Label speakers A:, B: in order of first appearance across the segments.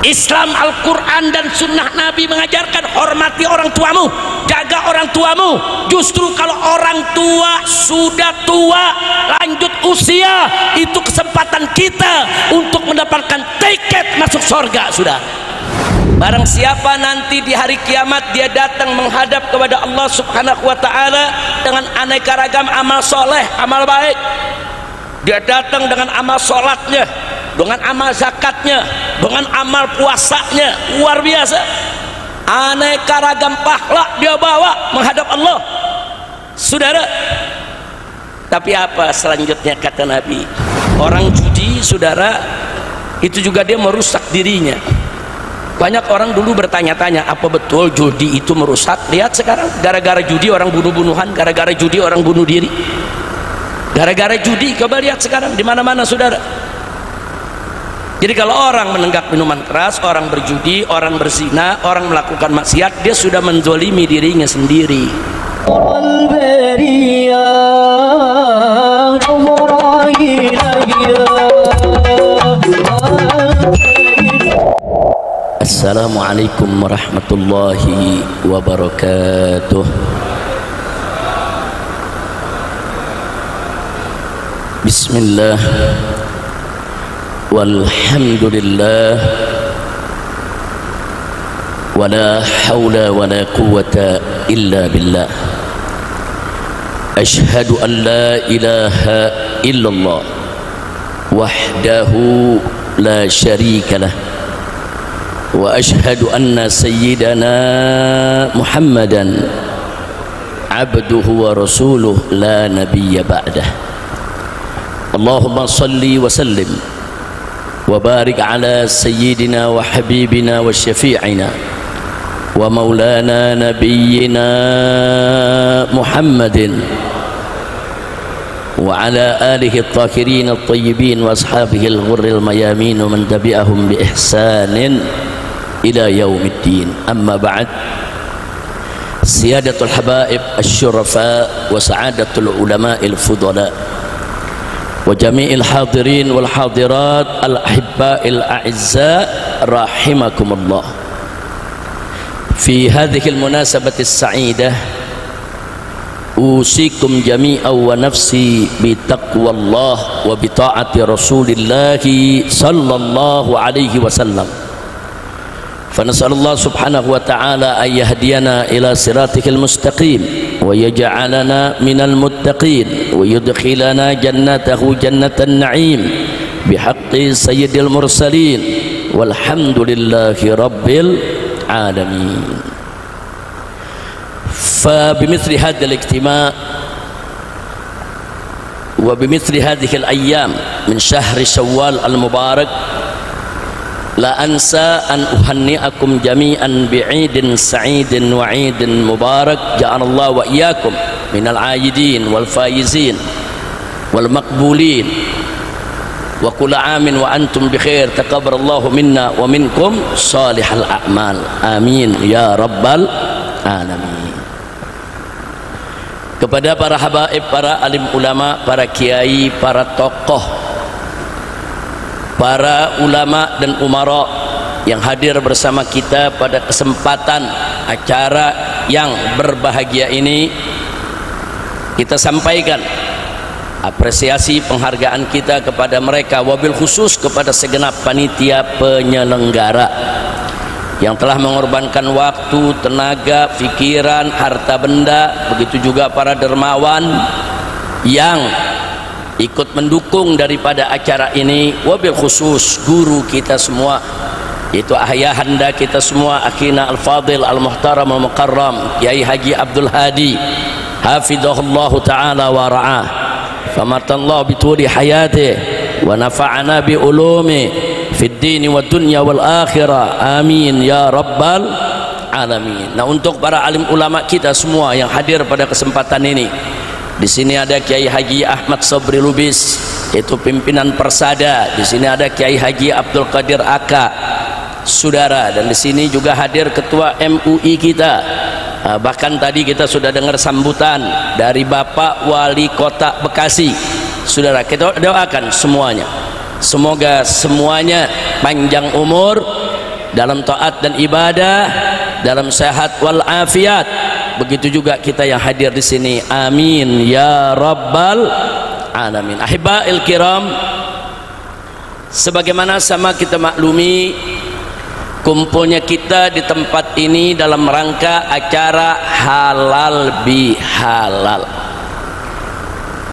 A: Islam, Al-Quran dan sunnah Nabi mengajarkan hormati orang tuamu, jaga orang tuamu. Justru kalau orang tua sudah tua, lanjut usia, itu kesempatan kita untuk mendapatkan tiket masuk surga. Sudah barang siapa nanti di hari kiamat dia datang menghadap kepada Allah Subhanahu wa ta'ala dengan aneka ragam amal soleh, amal baik. Dia datang dengan amal sholatnya, dengan amal zakatnya, dengan amal puasanya, luar biasa. Aneka ragam pahala dia bawa menghadap Allah, saudara. Tapi apa selanjutnya kata Nabi? Orang judi, saudara, itu juga dia merusak dirinya. Banyak orang dulu bertanya-tanya, apa betul judi itu merusak? Lihat sekarang, gara-gara judi orang bunuh-bunuhan, gara-gara judi orang bunuh diri, gara-gara judi. Coba lihat sekarang di mana-mana, saudara. Jadi kalau orang menenggak minuman keras, orang berjudi, orang berzina, orang melakukan maksiat, dia sudah menzolimi dirinya sendiri. Assalamualaikum warahmatullahi wabarakatuh. Bismillah, walhamdulillah, wala hawla wala quwwata illa billah. Ashhadu an la ilaha illallah wahdahu la syarika lah, wa ashhadu anna sayyidana Muhammadan abduhu wa rasuluh la nabiyya ba'dah. Allahumma salli wa sallim wa barik ala sayyidina wa habibina wa syafi'ina wa maulana nabiyyina Muhammadin wa ala alihi at-tahirin at-tayyibin wa ashabihi al-ghurril mayamin wa man tabi'ahum bi ihsanin ila yaumiddin. Amma ba'd. Siyadatul habaib asy-syurafa wa sa'adatul ulama'il fudala wa jami'il hadirin wal hadirat al-ahibba'il a'izza rahimakumullah. Fi hadhihi al-munasabati as-sa'idah usikum jami'an wa nafsi bi taqwallah wa bi ta'ati Rasulillah sallallahu alaihi wasallam. فنسأل الله سبحانه وتعالى أن يهدينا إلى صراطه المستقيم ويجعلنا من المتقين ويدخلنا جنته جنة النعيم بحق سيد المرسلين والحمد لله رب العالمين. فبمثل هذا الاجتماع وبمثل هذه الأيام من شهر شوال المبارك لا أنسى أن أهنئكم جميعا بعيد سعيد وعيد مبارك جعل الله وإياكم من العائدين والفائزين والمقبولين وكل عام وأنتم بخير تقبل الله منا ومنكم صالح الأعمال آمين يا رب العالمين. Kepada para habaib, para alim ulama, para kiai, para tokoh, para ulama dan umara yang hadir bersama kita pada kesempatan acara yang berbahagia ini, kita sampaikan apresiasi penghargaan kita kepada mereka, wabil khusus kepada segenap panitia penyelenggara yang telah mengorbankan waktu, tenaga, pikiran, harta benda, begitu juga para dermawan yang ikut mendukung daripada acara ini, wabil khusus guru kita semua, yaitu ayahanda kita semua, akhina al-fadil al-muhtaram al-mukarram Kiai Haji Abdul Hadi hafidhahullahu ta'ala wa ra'ah, famatallahu bituli hayatih wa nafa'ana bi ulumi fid dini wa dunya wal akhirah amin ya rabbal alamin. Nah, untuk para alim ulama kita semua yang hadir pada kesempatan ini, di sini ada Kiai Haji Ahmad Sabri Lubis, yaitu pimpinan Persada. Di sini ada Kiai Haji Abdul Qadir Aka, saudara, dan di sini juga hadir Ketua MUI kita. Bahkan tadi kita sudah dengar sambutan dari Bapak Wali Kota Bekasi. Saudara, kita doakan semuanya, semoga semuanya panjang umur, dalam taat dan ibadah, dalam sehat wal afiat. Begitu juga kita yang hadir di sini, amin ya rabbal alamin. Ahibba'il kiram, sebagaimana sama kita maklumi, kumpulnya kita di tempat ini dalam rangka acara halal bihalal.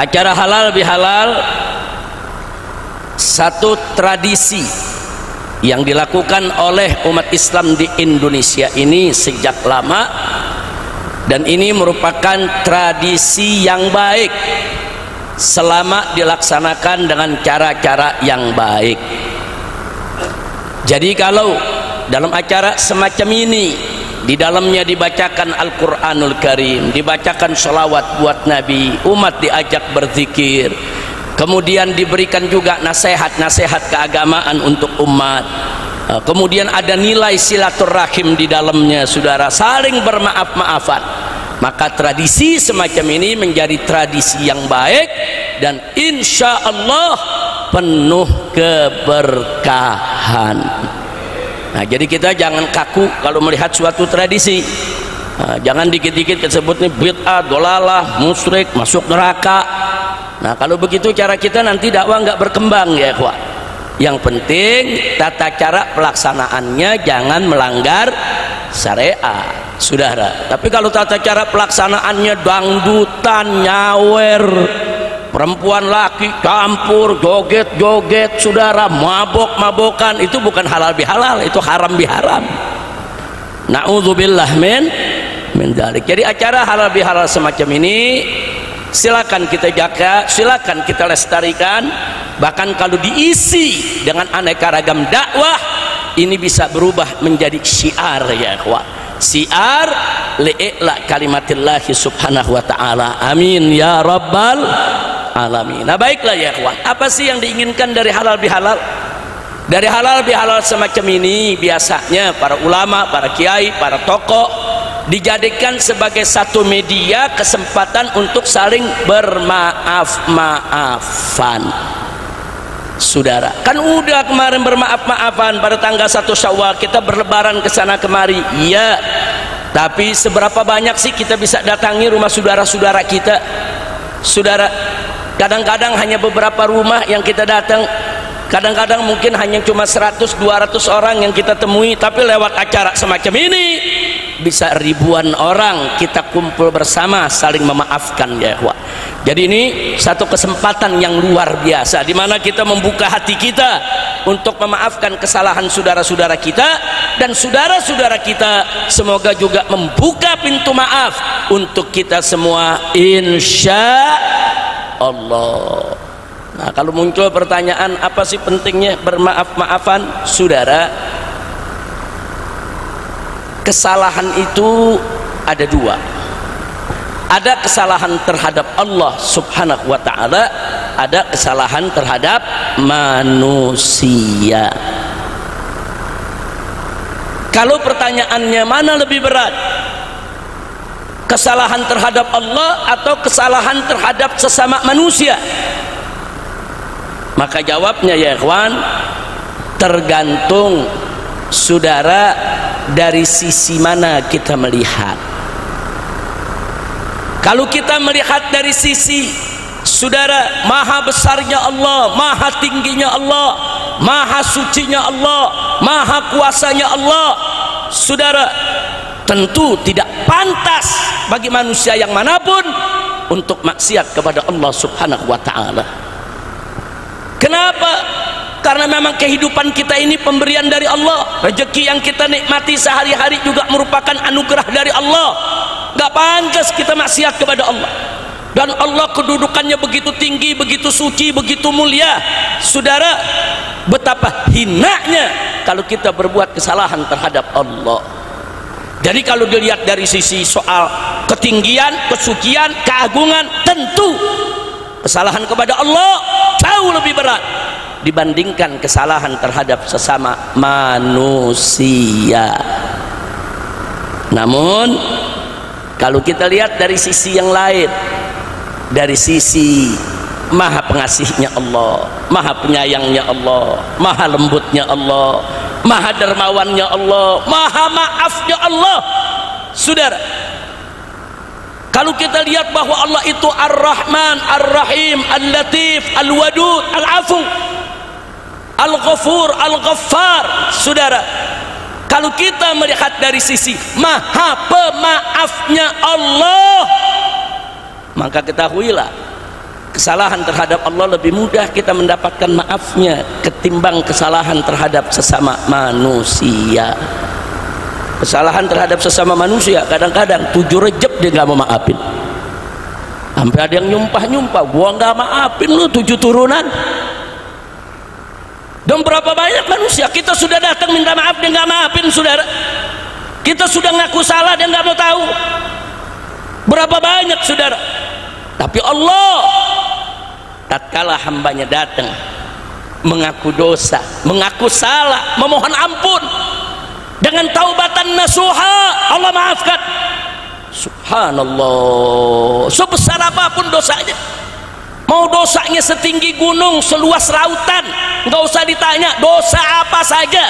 A: Acara halal bihalal satu tradisi yang dilakukan oleh umat Islam di Indonesia ini sejak lama, dan ini merupakan tradisi yang baik selama dilaksanakan dengan cara-cara yang baik. Jadi kalau dalam acara semacam ini, di dalamnya dibacakan Al-Quranul Karim, dibacakan sholawat buat Nabi, umat diajak berzikir, kemudian diberikan juga nasihat-nasihat keagamaan untuk umat, kemudian ada nilai silaturahim di dalamnya, saudara, saling bermaaf-maafan, maka tradisi semacam ini menjadi tradisi yang baik dan insya Allah penuh keberkahan. Nah, jadi kita jangan kaku kalau melihat suatu tradisi. Jangan dikit-dikit disebutnya bid'ah, dolalah, musyrik, masuk neraka. Nah, kalau begitu cara kita nanti dakwah nggak berkembang ya ikhwah. Yang penting tata cara pelaksanaannya jangan melanggar syariat, saudara. Tapi kalau tata cara pelaksanaannya dangdutan, nyawer, perempuan laki campur, joget-joget, saudara, mabok-mabokan, itu bukan halal bihalal, itu haram biharam. Na'udzubillah min dzalik. Jadi acara halal bihalal semacam ini silakan kita jaga, silakan kita lestarikan. Bahkan kalau diisi dengan aneka ragam dakwah, ini bisa berubah menjadi syiar ya ikhwah. Syiar li'ila kalimatillahi subhanahu wa ta'ala. Amin ya rabbal alamin. Nah, baiklah ya ikhwan, apa sih yang diinginkan dari halal bihalal? Dari halal bihalal semacam ini biasanya para ulama, para kiai, para tokoh dijadikan sebagai satu media kesempatan untuk saling bermaaf-maafan. Saudara, kan udah kemarin bermaaf-maafan pada tanggal 1 Syawal, kita berlebaran ke sana kemari. Iya, tapi seberapa banyak sih kita bisa datangi rumah saudara-saudara kita? Saudara, kadang-kadang hanya beberapa rumah yang kita datang, kadang-kadang mungkin hanya cuma 100-200 orang yang kita temui, tapi lewat acara semacam ini bisa ribuan orang kita kumpul bersama saling memaafkan ya ikhwah. Jadi ini satu kesempatan yang luar biasa di mana kita membuka hati kita untuk memaafkan kesalahan saudara-saudara kita, dan saudara-saudara kita semoga juga membuka pintu maaf untuk kita semua insya Allah. Nah, kalau muncul pertanyaan apa sih pentingnya bermaaf-maafan, saudara, kesalahan itu ada dua. Ada kesalahan terhadap Allah subhanahu wa ta'ala, ada kesalahan terhadap manusia. Kalau pertanyaannya mana lebih berat, kesalahan terhadap Allah atau kesalahan terhadap sesama manusia? Maka jawabnya ya ikhwan, tergantung saudara dari sisi mana kita melihat. Kalau kita melihat dari sisi saudara maha besarnya Allah, maha tingginya Allah, maha sucinya Allah, maha kuasanya Allah, saudara, tentu tidak pantas bagi manusia yang manapun untuk maksiat kepada Allah subhanahu wa ta'ala. Kenapa? Karena memang kehidupan kita ini pemberian dari Allah. Rezeki yang kita nikmati sehari-hari juga merupakan anugerah dari Allah. Gak pantas kita maksiat kepada Allah. Dan Allah kedudukannya begitu tinggi, begitu suci, begitu mulia. Saudara, betapa hinanya kalau kita berbuat kesalahan terhadap Allah. Jadi kalau dilihat dari sisi soal ketinggian, kesucian, keagungan, tentu kesalahan kepada Allah jauh lebih berat dibandingkan kesalahan terhadap sesama manusia. Namun kalau kita lihat dari sisi yang lain, dari sisi maha pengasihnya Allah, maha penyayangnya Allah, maha lembutnya Allah, maha dermawannya Allah, maha maafnya Allah. Saudara, kalau kita lihat bahwa Allah itu Ar-Rahman, Ar-Rahim, Al-Latif, Al-Wadud, Al-Afu, Al-Ghafur, Al-Ghaffar. Saudara, kalau kita melihat dari sisi maha pemaafnya Allah, maka ketahuilah kesalahan terhadap Allah lebih mudah kita mendapatkan maafnya ketimbang kesalahan terhadap sesama manusia. Kesalahan terhadap sesama manusia kadang-kadang 7 Rejab dia nggak mau maafin, sampai ada yang nyumpah-nyumpah, gua nggak maafin lu 7 turunan. Dan berapa banyak manusia kita sudah datang minta maaf dia nggak maafin. Saudara, kita sudah ngaku salah dia nggak mau tahu. Berapa banyak saudara. Tapi Allah tatkala hambanya datang mengaku dosa, mengaku salah, memohon ampun dengan taubatan nasuha, Allah maafkan. Subhanallah, sebesar apapun dosanya, mau dosanya setinggi gunung, seluas lautan, nggak usah ditanya dosa apa saja.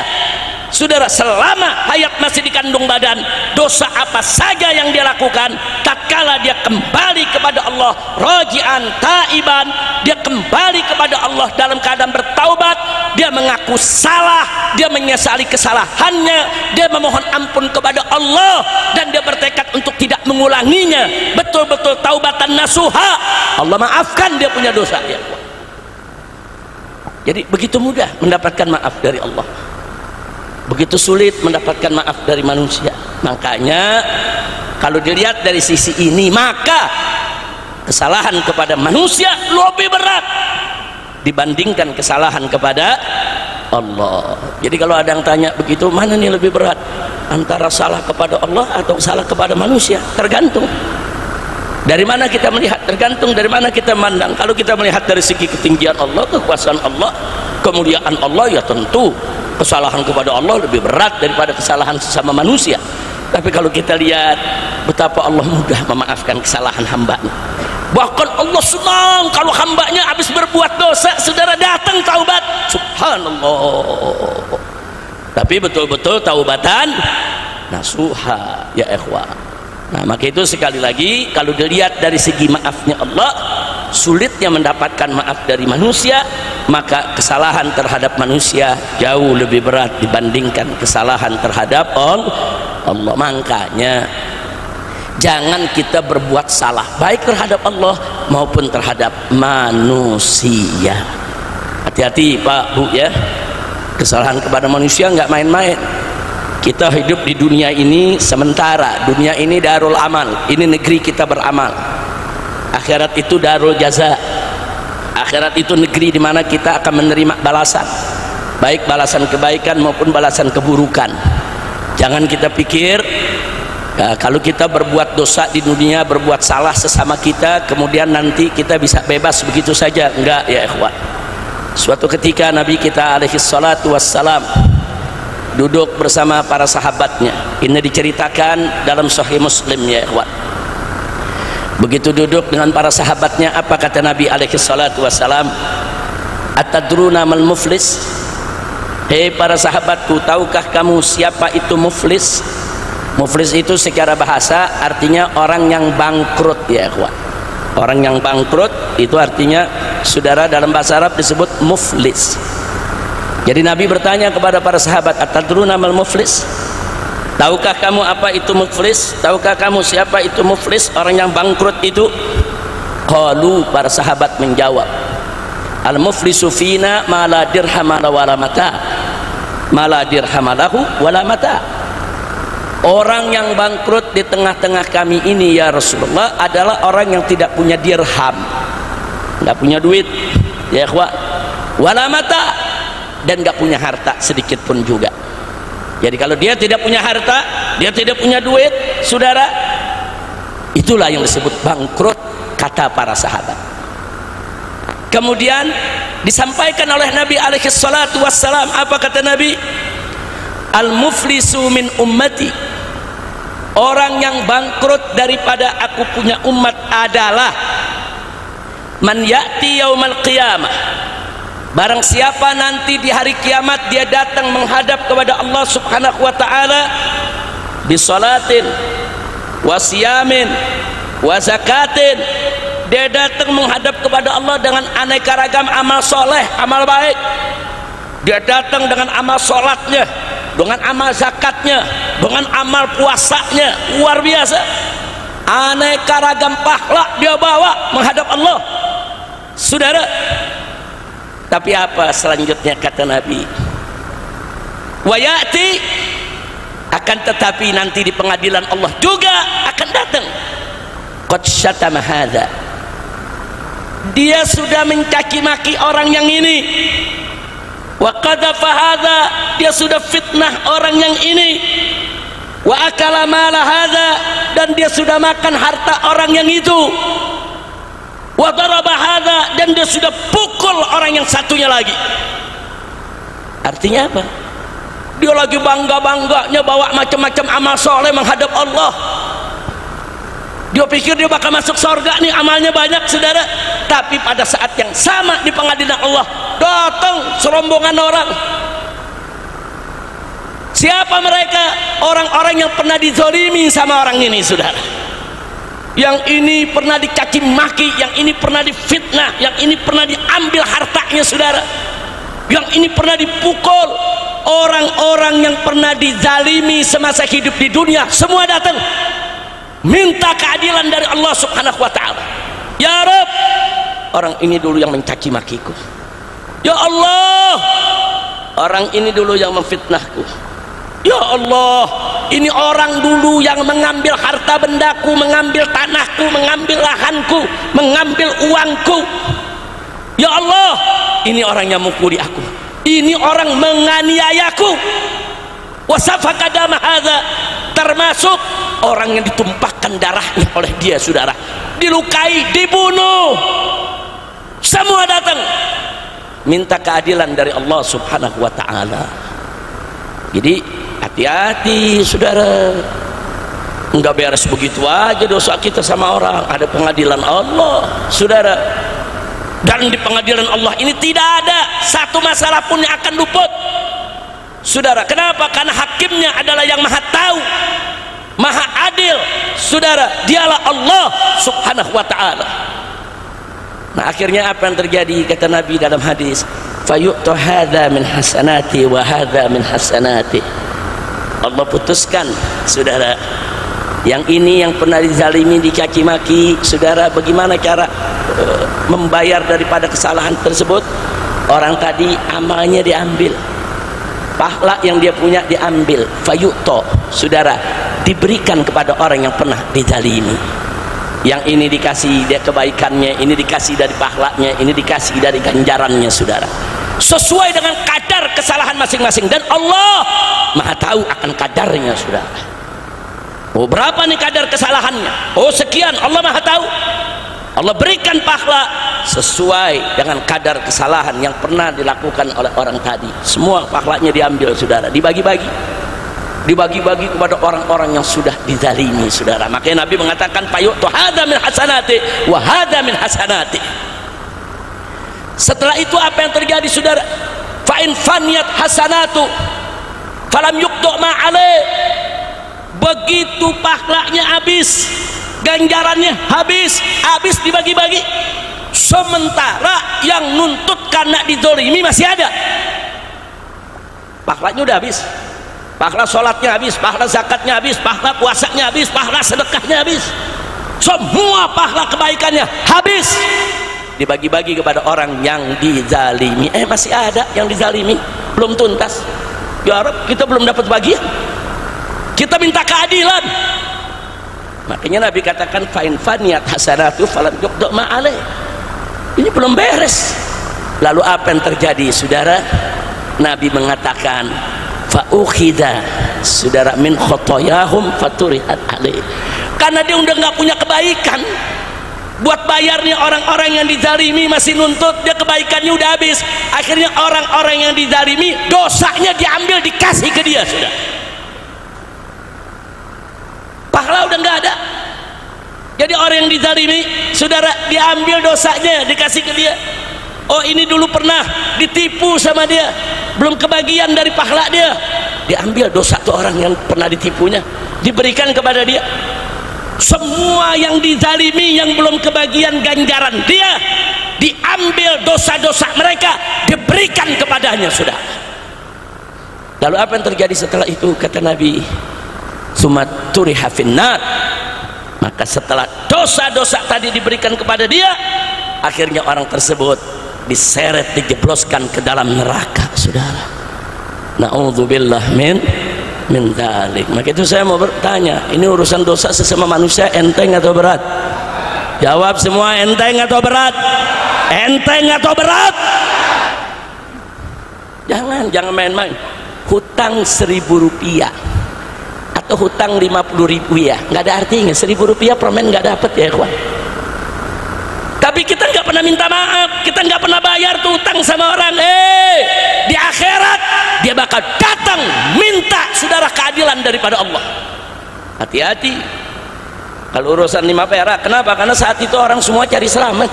A: Saudara, selama hayat masih dikandung badan, dosa apa saja yang dia lakukan, tatkala dia kembali kepada Allah raji'an taiban, dia kembali kepada Allah dalam keadaan bertaubat, dia mengaku salah, dia menyesali kesalahannya, dia memohon ampun kepada Allah, dan dia bertekad untuk tidak mengulanginya, betul-betul taubatan nasuha, Allah maafkan dia punya dosa ya. Jadi begitu mudah mendapatkan maaf dari Allah, begitu sulit mendapatkan maaf dari manusia. Makanya kalau dilihat dari sisi ini, maka kesalahan kepada manusia lebih berat dibandingkan kesalahan kepada Allah. Jadi kalau ada yang tanya begitu, mana nih lebih berat, antara salah kepada Allah atau salah kepada manusia? Tergantung dari mana kita melihat, tergantung dari mana kita mandang. Kalau kita melihat dari segi ketinggian Allah, kekuasaan Allah, kemuliaan Allah, ya tentu kesalahan kepada Allah lebih berat daripada kesalahan sesama manusia. Tapi kalau kita lihat betapa Allah mudah memaafkan kesalahan hambanya, bahkan Allah senang kalau hambanya habis berbuat dosa, saudara datang taubat, subhanallah. Tapi betul-betul taubatan nasuha ya ikhwah. Nah, maka itu sekali lagi kalau dilihat dari segi maafnya Allah, sulitnya mendapatkan maaf dari manusia, maka kesalahan terhadap manusia jauh lebih berat dibandingkan kesalahan terhadap Allah. Makanya jangan kita berbuat salah baik terhadap Allah maupun terhadap manusia. Hati-hati Pak Bu ya, kesalahan kepada manusia nggak main-main. Kita hidup di dunia ini sementara, dunia ini darul amal, ini negeri kita beramal. Akhirat itu darul jaza, akhirat itu negeri di mana kita akan menerima balasan, baik balasan kebaikan maupun balasan keburukan. Jangan kita pikir ya, kalau kita berbuat dosa di dunia, berbuat salah sesama kita, kemudian nanti kita bisa bebas begitu saja. Enggak ya ikhwan. Suatu ketika Nabi kita alaihi salatu wassalam duduk bersama para sahabatnya. Ini diceritakan dalam Sahih Muslim ya ikhwan. Begitu duduk dengan para sahabatnya, apa kata Nabi alaihi salatu wassalam? Atadruna mal muflis? Hei para sahabatku, tahukah kamu siapa itu muflis? Muflis itu secara bahasa artinya orang yang bangkrut ya ikhwan. Orang yang bangkrut itu artinya, saudara, dalam bahasa Arab disebut muflis. Jadi Nabi bertanya kepada para sahabat, atadruna mal muflis? Tahukah kamu apa itu muflis? Tahukah kamu siapa itu muflis, orang yang bangkrut itu? Qalu, para sahabat menjawab, al muflisu fina ma la dirham wala mata, ma la dirham lahu wala mata. Orang yang bangkrut di tengah-tengah kami ini ya Rasulullah adalah orang yang tidak punya dirham, nggak punya duit ya ikhwah, wala mata, dan nggak punya harta sedikit pun juga. Jadi kalau dia tidak punya harta, dia tidak punya duit, saudara, itulah yang disebut bangkrut kata para sahabat. Kemudian disampaikan oleh Nabi alaihi salatu wassalam, apa kata Nabi? Al muflisu min ummati, orang yang bangkrut daripada aku punya umat adalah man ya'ti yaumal qiyamah, Barang siapa nanti di hari kiamat dia datang menghadap kepada Allah subhanahu wa ta'ala bisolatin wa siyamin wa zakatin, dia datang menghadap kepada Allah dengan aneka ragam amal soleh, amal baik. Dia datang dengan amal sholatnya, dengan amal zakatnya, dengan amal puasanya, luar biasa. Aneka ragam pahala dia bawa menghadap Allah, saudara. Tapi apa selanjutnya kata Nabi? Wa ya'ti, akan tetapi nanti di pengadilan Allah juga akan datang. Qad syatama hadza, dia sudah mencaci maki orang yang ini. Wa qadhafa hadza, dia sudah fitnah orang yang ini. Wa akala mala hadza, dan dia sudah makan harta orang yang itu. Wa daraba hadza, dan dia sudah pukul orang yang satunya lagi. Artinya apa? Dia lagi bangga-bangganya bawa macam-macam amal soleh menghadap Allah. Dia pikir dia bakal masuk surga nih, amalnya banyak, saudara. Tapi pada saat yang sama di pengadilan Allah datang serombongan orang. Siapa mereka? Orang-orang yang pernah dizalimi sama orang ini, saudara. Yang ini pernah dicaci maki, yang ini pernah difitnah, yang ini pernah diambil hartanya, saudara. Yang ini pernah dipukul. Orang-orang yang pernah dizalimi semasa hidup di dunia semua datang minta keadilan dari Allah subhanahu wa ta'ala. Ya Rabb, orang ini dulu yang mencaci makiku. Ya Allah, orang ini dulu yang memfitnahku. Ya Allah, ini orang dulu yang mengambil harta bendaku, mengambil tanahku, mengambil lahanku, mengambil uangku. Ya Allah, ini orang yang mukuli aku, ini orang menganiayaku. Wasafaka dama hadza, termasuk orang yang ditumpahkan darahnya oleh dia, saudara. Dilukai, dibunuh. Semua datang minta keadilan dari Allah subhanahu wa ta'ala. Jadi hati-hati, saudara. Enggak beres begitu aja dosa kita sama orang. Ada pengadilan Allah, saudara. Dan di pengadilan Allah ini tidak ada satu masalah pun yang akan luput, saudara. Kenapa? Karena hakimnya adalah yang maha tahu, maha adil, saudara. Dialah Allah subhanahu wa ta'ala. Nah, akhirnya apa yang terjadi? Kata Nabi dalam hadis, fayu'tu hadza min hasanati wa hadza min hasanati. Allah putuskan, saudara, yang ini yang pernah dizalimi, dicaci maki, saudara, bagaimana cara membayar daripada kesalahan tersebut? Orang tadi amalnya diambil, pahala yang dia punya diambil, fayu'to, saudara, diberikan kepada orang yang pernah dizalimi. Yang ini dikasih dia kebaikannya, ini dikasih dari pahalanya, ini dikasih dari ganjarannya, saudara. Sesuai dengan kadar kesalahan masing-masing, dan Allah maha tahu akan kadarnya, saudara. Oh, berapa nih kadar kesalahannya? Oh, sekian. Allah maha tahu. Allah berikan pahala sesuai dengan kadar kesalahan yang pernah dilakukan oleh orang tadi. Semua pahalanya diambil, saudara, dibagi-bagi, dibagi-bagi kepada orang-orang yang sudah dizalimi, saudara. Makanya Nabi mengatakan fayu'tu hadza min hasanati wa hadza min hasanati. Setelah itu apa yang terjadi, saudara? Fa in faniyat hasanatu falam yuqdu ma alai. Begitu pahalanya habis, ganjarannya habis dibagi-bagi. Sementara yang nuntut karena dizalimi masih ada. Pahalanya udah habis. Pahala sholatnya habis, pahala zakatnya habis, pahala puasanya habis, pahala sedekahnya habis. Semua pahala kebaikannya habis. Dibagi-bagi kepada orang yang dizalimi. Masih ada yang dizalimi, belum tuntas. Ya Rabb, kita belum dapat bagian. Kita minta keadilan. Makanya Nabi katakan fa'in faniyat hasanatu falam yuqda ma alai. Ini belum beres. Lalu apa yang terjadi, saudara? Nabi mengatakan fa'ukhidha, saudara, min khotoyahum faturihat alai. Karena dia udah nggak punya kebaikan buat bayarnya orang-orang yang dizalimi, masih nuntut, dia kebaikannya udah habis. Akhirnya orang-orang yang dizalimi dosanya diambil, dikasih ke dia, saudara. Pahala udah nggak ada. Jadi orang yang dizalimi, saudara, diambil dosanya, dikasih ke dia. Oh ini dulu pernah ditipu sama dia, belum kebagian dari pahala dia, diambil dosa tuh orang yang pernah ditipunya, diberikan kepada dia. Semua yang dizalimi yang belum kebagian ganjaran dia, diambil dosa-dosa mereka, diberikan kepadanya. Sudah. Lalu apa yang terjadi setelah itu? Kata Nabi, sumaturiha finnar. Maka setelah dosa-dosa tadi diberikan kepada dia, akhirnya orang tersebut diseret, dijebloskan ke dalam neraka. Saudara, na'udzubillah min dalik. Maka itu saya mau bertanya, ini urusan dosa sesama manusia enteng atau berat? Jawab semua, enteng atau berat? Enteng atau berat? Jangan main-main. Hutang 1.000 rupiah atau hutang 50.000 ya, nggak ada artinya. 1.000 rupiah permen nggak dapat ya ikhwan. Tapi kita nggak pernah minta maaf, kita nggak pernah bayar tuh utang sama orang. Di akhirat dia bakal datang minta saudara keadilan daripada Allah. Hati-hati kalau urusan 5 perak. Kenapa? Karena saat itu orang semua cari selamat.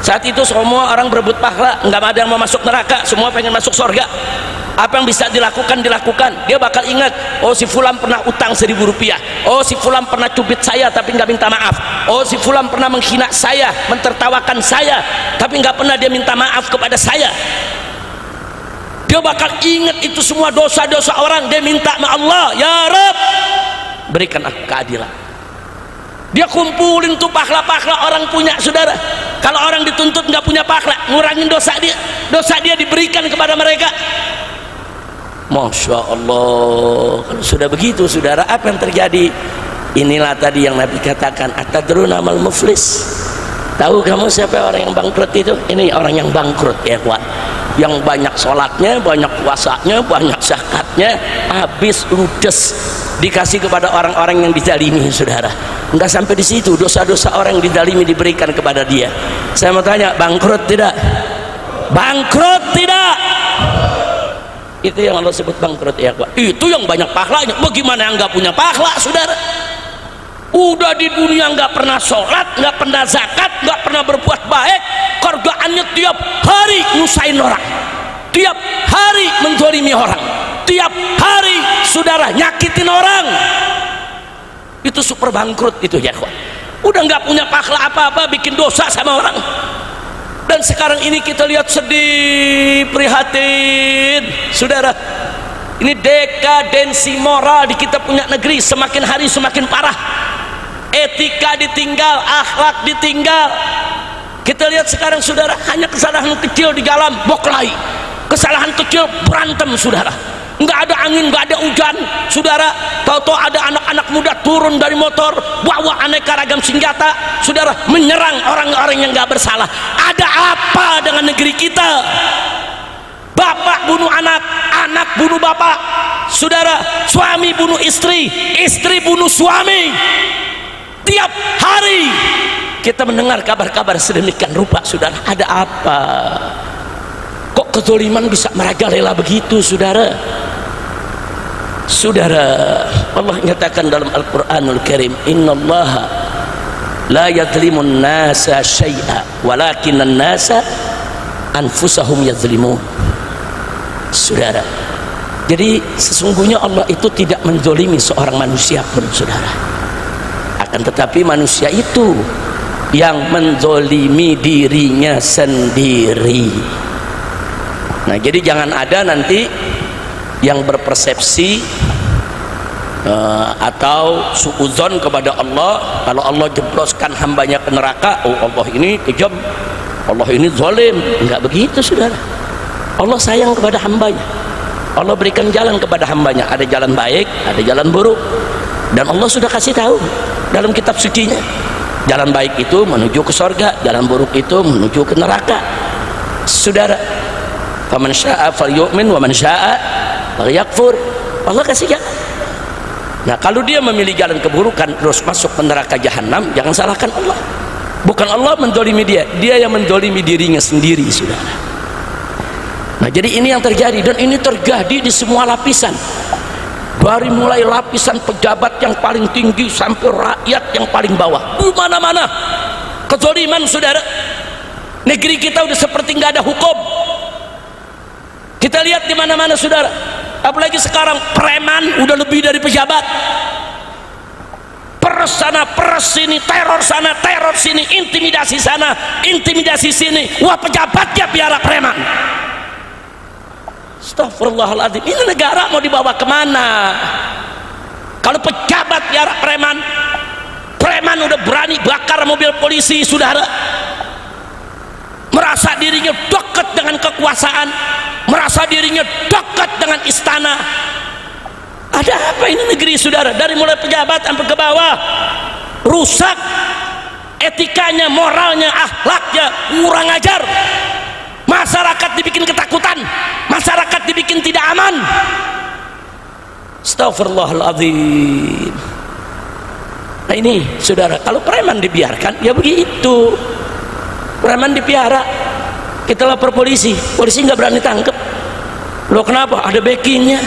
A: Saat itu semua orang berebut pahala, nggak ada yang mau masuk neraka, semua pengen masuk surga. Apa yang bisa dilakukan, dilakukan. Dia bakal ingat, oh si fulan pernah utang 1.000 rupiah, oh si fulan pernah cubit saya tapi nggak minta maaf, oh si fulan pernah menghina saya, mentertawakan saya tapi nggak pernah dia minta maaf kepada saya. Dia bakal ingat itu semua dosa-dosa orang, dia minta sama Allah, ya Rabb berikan aku keadilan. Dia kumpulin tuh pahala-pahala orang punya. Saudara, kalau orang dituntut nggak punya pahala, ngurangin dosa dia diberikan kepada mereka. Masya Allah. Kalau sudah begitu saudara, apa yang terjadi? Inilah tadi yang Nabi katakan, atadruna mal muflis. Tahu kamu siapa orang yang bangkrut itu? Ini orang yang bangkrut ya kawan, yang banyak sholatnya, banyak puasanya, banyak zakatnya, habis ludes dikasih kepada orang-orang yang dizalimi. Saudara, enggak sampai di situ, dosa-dosa orang yang dizalimi diberikan kepada dia. Saya mau tanya, bangkrut tidak? Bangkrut tidak? Itu yang Allah sebut bangkrut ya Pak. Itu yang banyak pahalanya. Bagaimana yang nggak punya pahala saudara? Udah di dunia nggak pernah sholat, nggak pernah zakat, nggak pernah berbuat baik, kerjaannya tiap hari nyusahin orang, tiap hari menzalimi orang, tiap hari saudara nyakitin orang. Itu super bangkrut itu ya Pak. Udah nggak punya pahala apa-apa, bikin dosa sama orang. Dan sekarang ini kita lihat sedih, prihatin saudara, ini dekadensi moral di kita punya negeri semakin hari semakin parah. Etika ditinggal, akhlak ditinggal. Kita lihat sekarang saudara, hanya kesalahan kecil di jalan boklai, kesalahan kecil berantem saudara. Nggak ada angin, nggak ada hujan saudara, tahu-tahu ada anak-anak muda turun dari motor bawa aneka ragam senjata saudara, menyerang orang-orang yang nggak bersalah. Ada apa dengan negeri kita? Bapak bunuh anak, anak bunuh bapak saudara, suami bunuh istri, istri bunuh suami. Tiap hari kita mendengar kabar-kabar sedemikian rupa saudara. Ada apa? Kok kezaliman bisa merajalela begitu saudara? Saudara, Allah nyatakan dalam Al-Quranul Karim, innallaha la yadhlimun nasa syai'a walakinan nasa anfusahum yadhlimun. Saudara, jadi sesungguhnya Allah itu tidak menzalimi seorang manusia pun saudara, akan tetapi manusia itu yang menzalimi dirinya sendiri. Nah, jadi jangan ada nanti yang berpersepsi atau suudzon kepada Allah, kalau Allah jebloskan hambanya ke neraka, oh Allah ini kejam, Allah ini zalim. Enggak begitu saudara. Allah sayang kepada hambanya, Allah berikan jalan kepada hambanya, ada jalan baik, ada jalan buruk, dan Allah sudah kasih tahu dalam kitab sucinya, jalan baik itu menuju ke surga, jalan buruk itu menuju ke neraka saudara. Faman syaa falyu'min wa man syaa yakfur. Allah kasih jalan. Nah, kalau dia memilih jalan keburukan terus masuk ke neraka jahanam, jangan salahkan Allah. Bukan Allah menzalimi dia, dia yang menzalimi dirinya sendiri saudara. Nah, jadi ini yang terjadi, dan ini terjadi di semua lapisan, dari mulai lapisan pejabat yang paling tinggi sampai rakyat yang paling bawah, di mana-mana kezaliman saudara. Negeri kita udah seperti nggak ada hukum. Kita lihat di mana-mana saudara, apalagi sekarang preman udah lebih dari pejabat. Peres sana, peres sini, teror sana, teror sini, intimidasi sana, intimidasi sini. Wah, pejabatnya piara preman. Astagfirullahaladzim, ini negara mau dibawa kemana? Kalau pejabat piara preman, preman udah berani bakar mobil polisi saudara, merasa dirinya dekat dengan kekuasaan, merasa dirinya dekat dengan istana. Ada apa ini negeri saudara? Dari mulai pejabat sampai ke bawah rusak etikanya, moralnya, akhlaknya, kurang ajar. Masyarakat dibikin ketakutan, masyarakat dibikin tidak aman. Astagfirullahaladzim. Nah ini saudara, kalau preman dibiarkan ya begitu. Preman dipiara, kita lapor polisi, polisi nggak berani tangkap. Loh kenapa? Ada backingnya,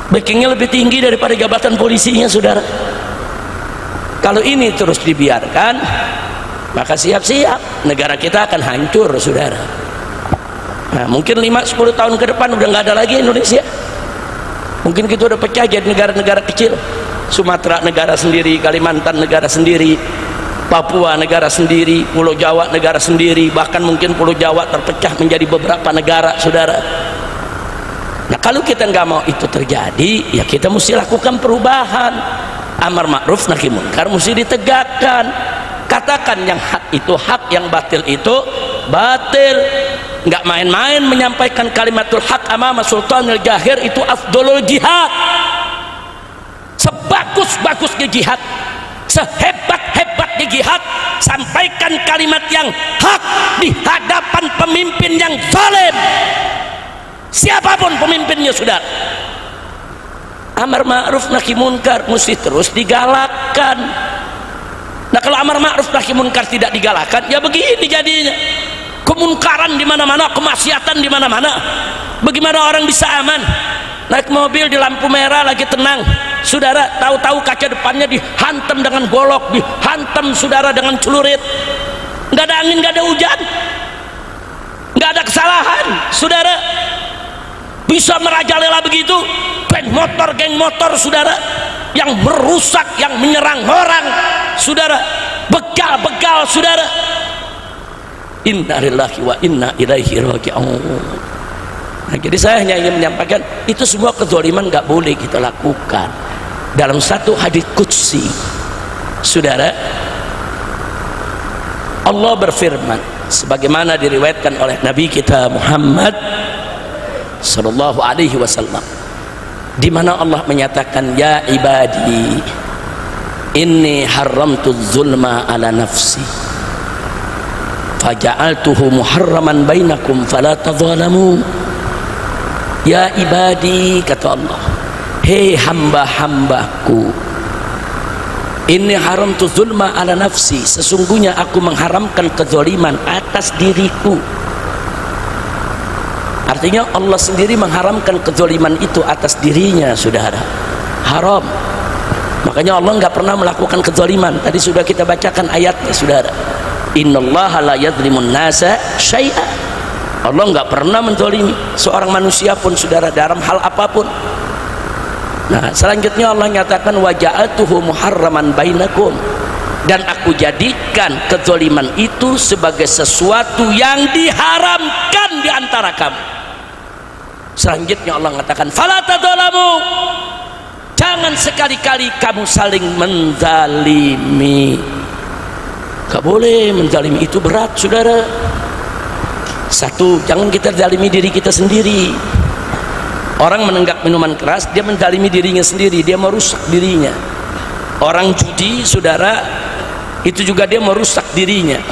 A: backingnya lebih tinggi daripada jabatan polisinya saudara. Kalau ini terus dibiarkan, maka siap-siap negara kita akan hancur saudara. Nah, mungkin 5-10 tahun ke depan udah nggak ada lagi Indonesia. Mungkin kita udah pecah jadi negara-negara kecil. Sumatera negara sendiri, Kalimantan negara sendiri, Papua negara sendiri, Pulau Jawa negara sendiri, bahkan mungkin Pulau Jawa terpecah menjadi beberapa negara saudara. Nah kalau kita nggak mau itu terjadi, ya kita mesti lakukan perubahan. Amar ma'ruf nahi munkar mesti ditegakkan. Katakan yang hak itu hak, yang batil itu batil. Nggak main-main menyampaikan kalimatul haq amama sultanil jahir, itu afdolul jihad. Sebagus-bagusnya jihad, sehebat-hebatnya jihad, sampaikan kalimat yang hak di hadapan pemimpin yang zalim, siapapun pemimpinnya saudara. Amar ma'ruf nahi munkar mesti terus digalakkan. Nah kalau amar ma'ruf nahi munkar tidak digalakkan, ya begini jadinya. Kemunkaran di mana-mana, kemaksiatan di mana-mana. Bagaimana orang bisa aman? Naik mobil di lampu merah lagi tenang, saudara, tahu-tahu kaca depannya dihantam dengan golok, dihantam saudara dengan celurit. Nggak ada angin, nggak ada hujan, nggak ada kesalahan, saudara. Bisa merajalela begitu. Geng motor saudara, yang merusak, yang menyerang orang saudara, begal-begal saudara. Inna lillahi wa inna ilaihi raji'un. Nah, jadi saya hanya ingin menyampaikan itu semua kezaliman nggak boleh kita lakukan. Dalam satu hadis qudsi saudara, Allah berfirman sebagaimana diriwayatkan oleh Nabi kita Muhammad sallallahu alaihi wasallam, di mana Allah menyatakan, ya ibadi inni haramtu zulma ala nafsi faja'altuhu muharraman bainakum fala tadzalamu. Ya ibadi, kata Allah, hei hamba-hambaku, inni haramtu zulma ala nafsi, sesungguhnya aku mengharamkan kezaliman atas diriku. Artinya Allah sendiri mengharamkan kezaliman itu atas dirinya saudara, haram. Makanya Allah nggak pernah melakukan kezaliman. Tadi sudah kita bacakan ayatnya saudara, innallaha la yadzlimun nasa syai'a. Allah nggak pernah menzalimi seorang manusia pun saudara dalam hal apapun. Nah selanjutnya Allah nyatakan waja'atuhu muharraman bainakum, dan aku jadikan kezaliman itu sebagai sesuatu yang diharamkan di antara kamu. Selanjutnya Allah mengatakan fala tadzalamu, jangan sekali-kali kamu saling menzalimi. Gak boleh menzalimi, itu berat saudara. Satu, jangan kita zalimi diri kita sendiri. Orang menenggak minuman keras, dia menzalimi dirinya sendiri, dia merusak dirinya. Orang judi saudara, itu juga dia merusak dirinya.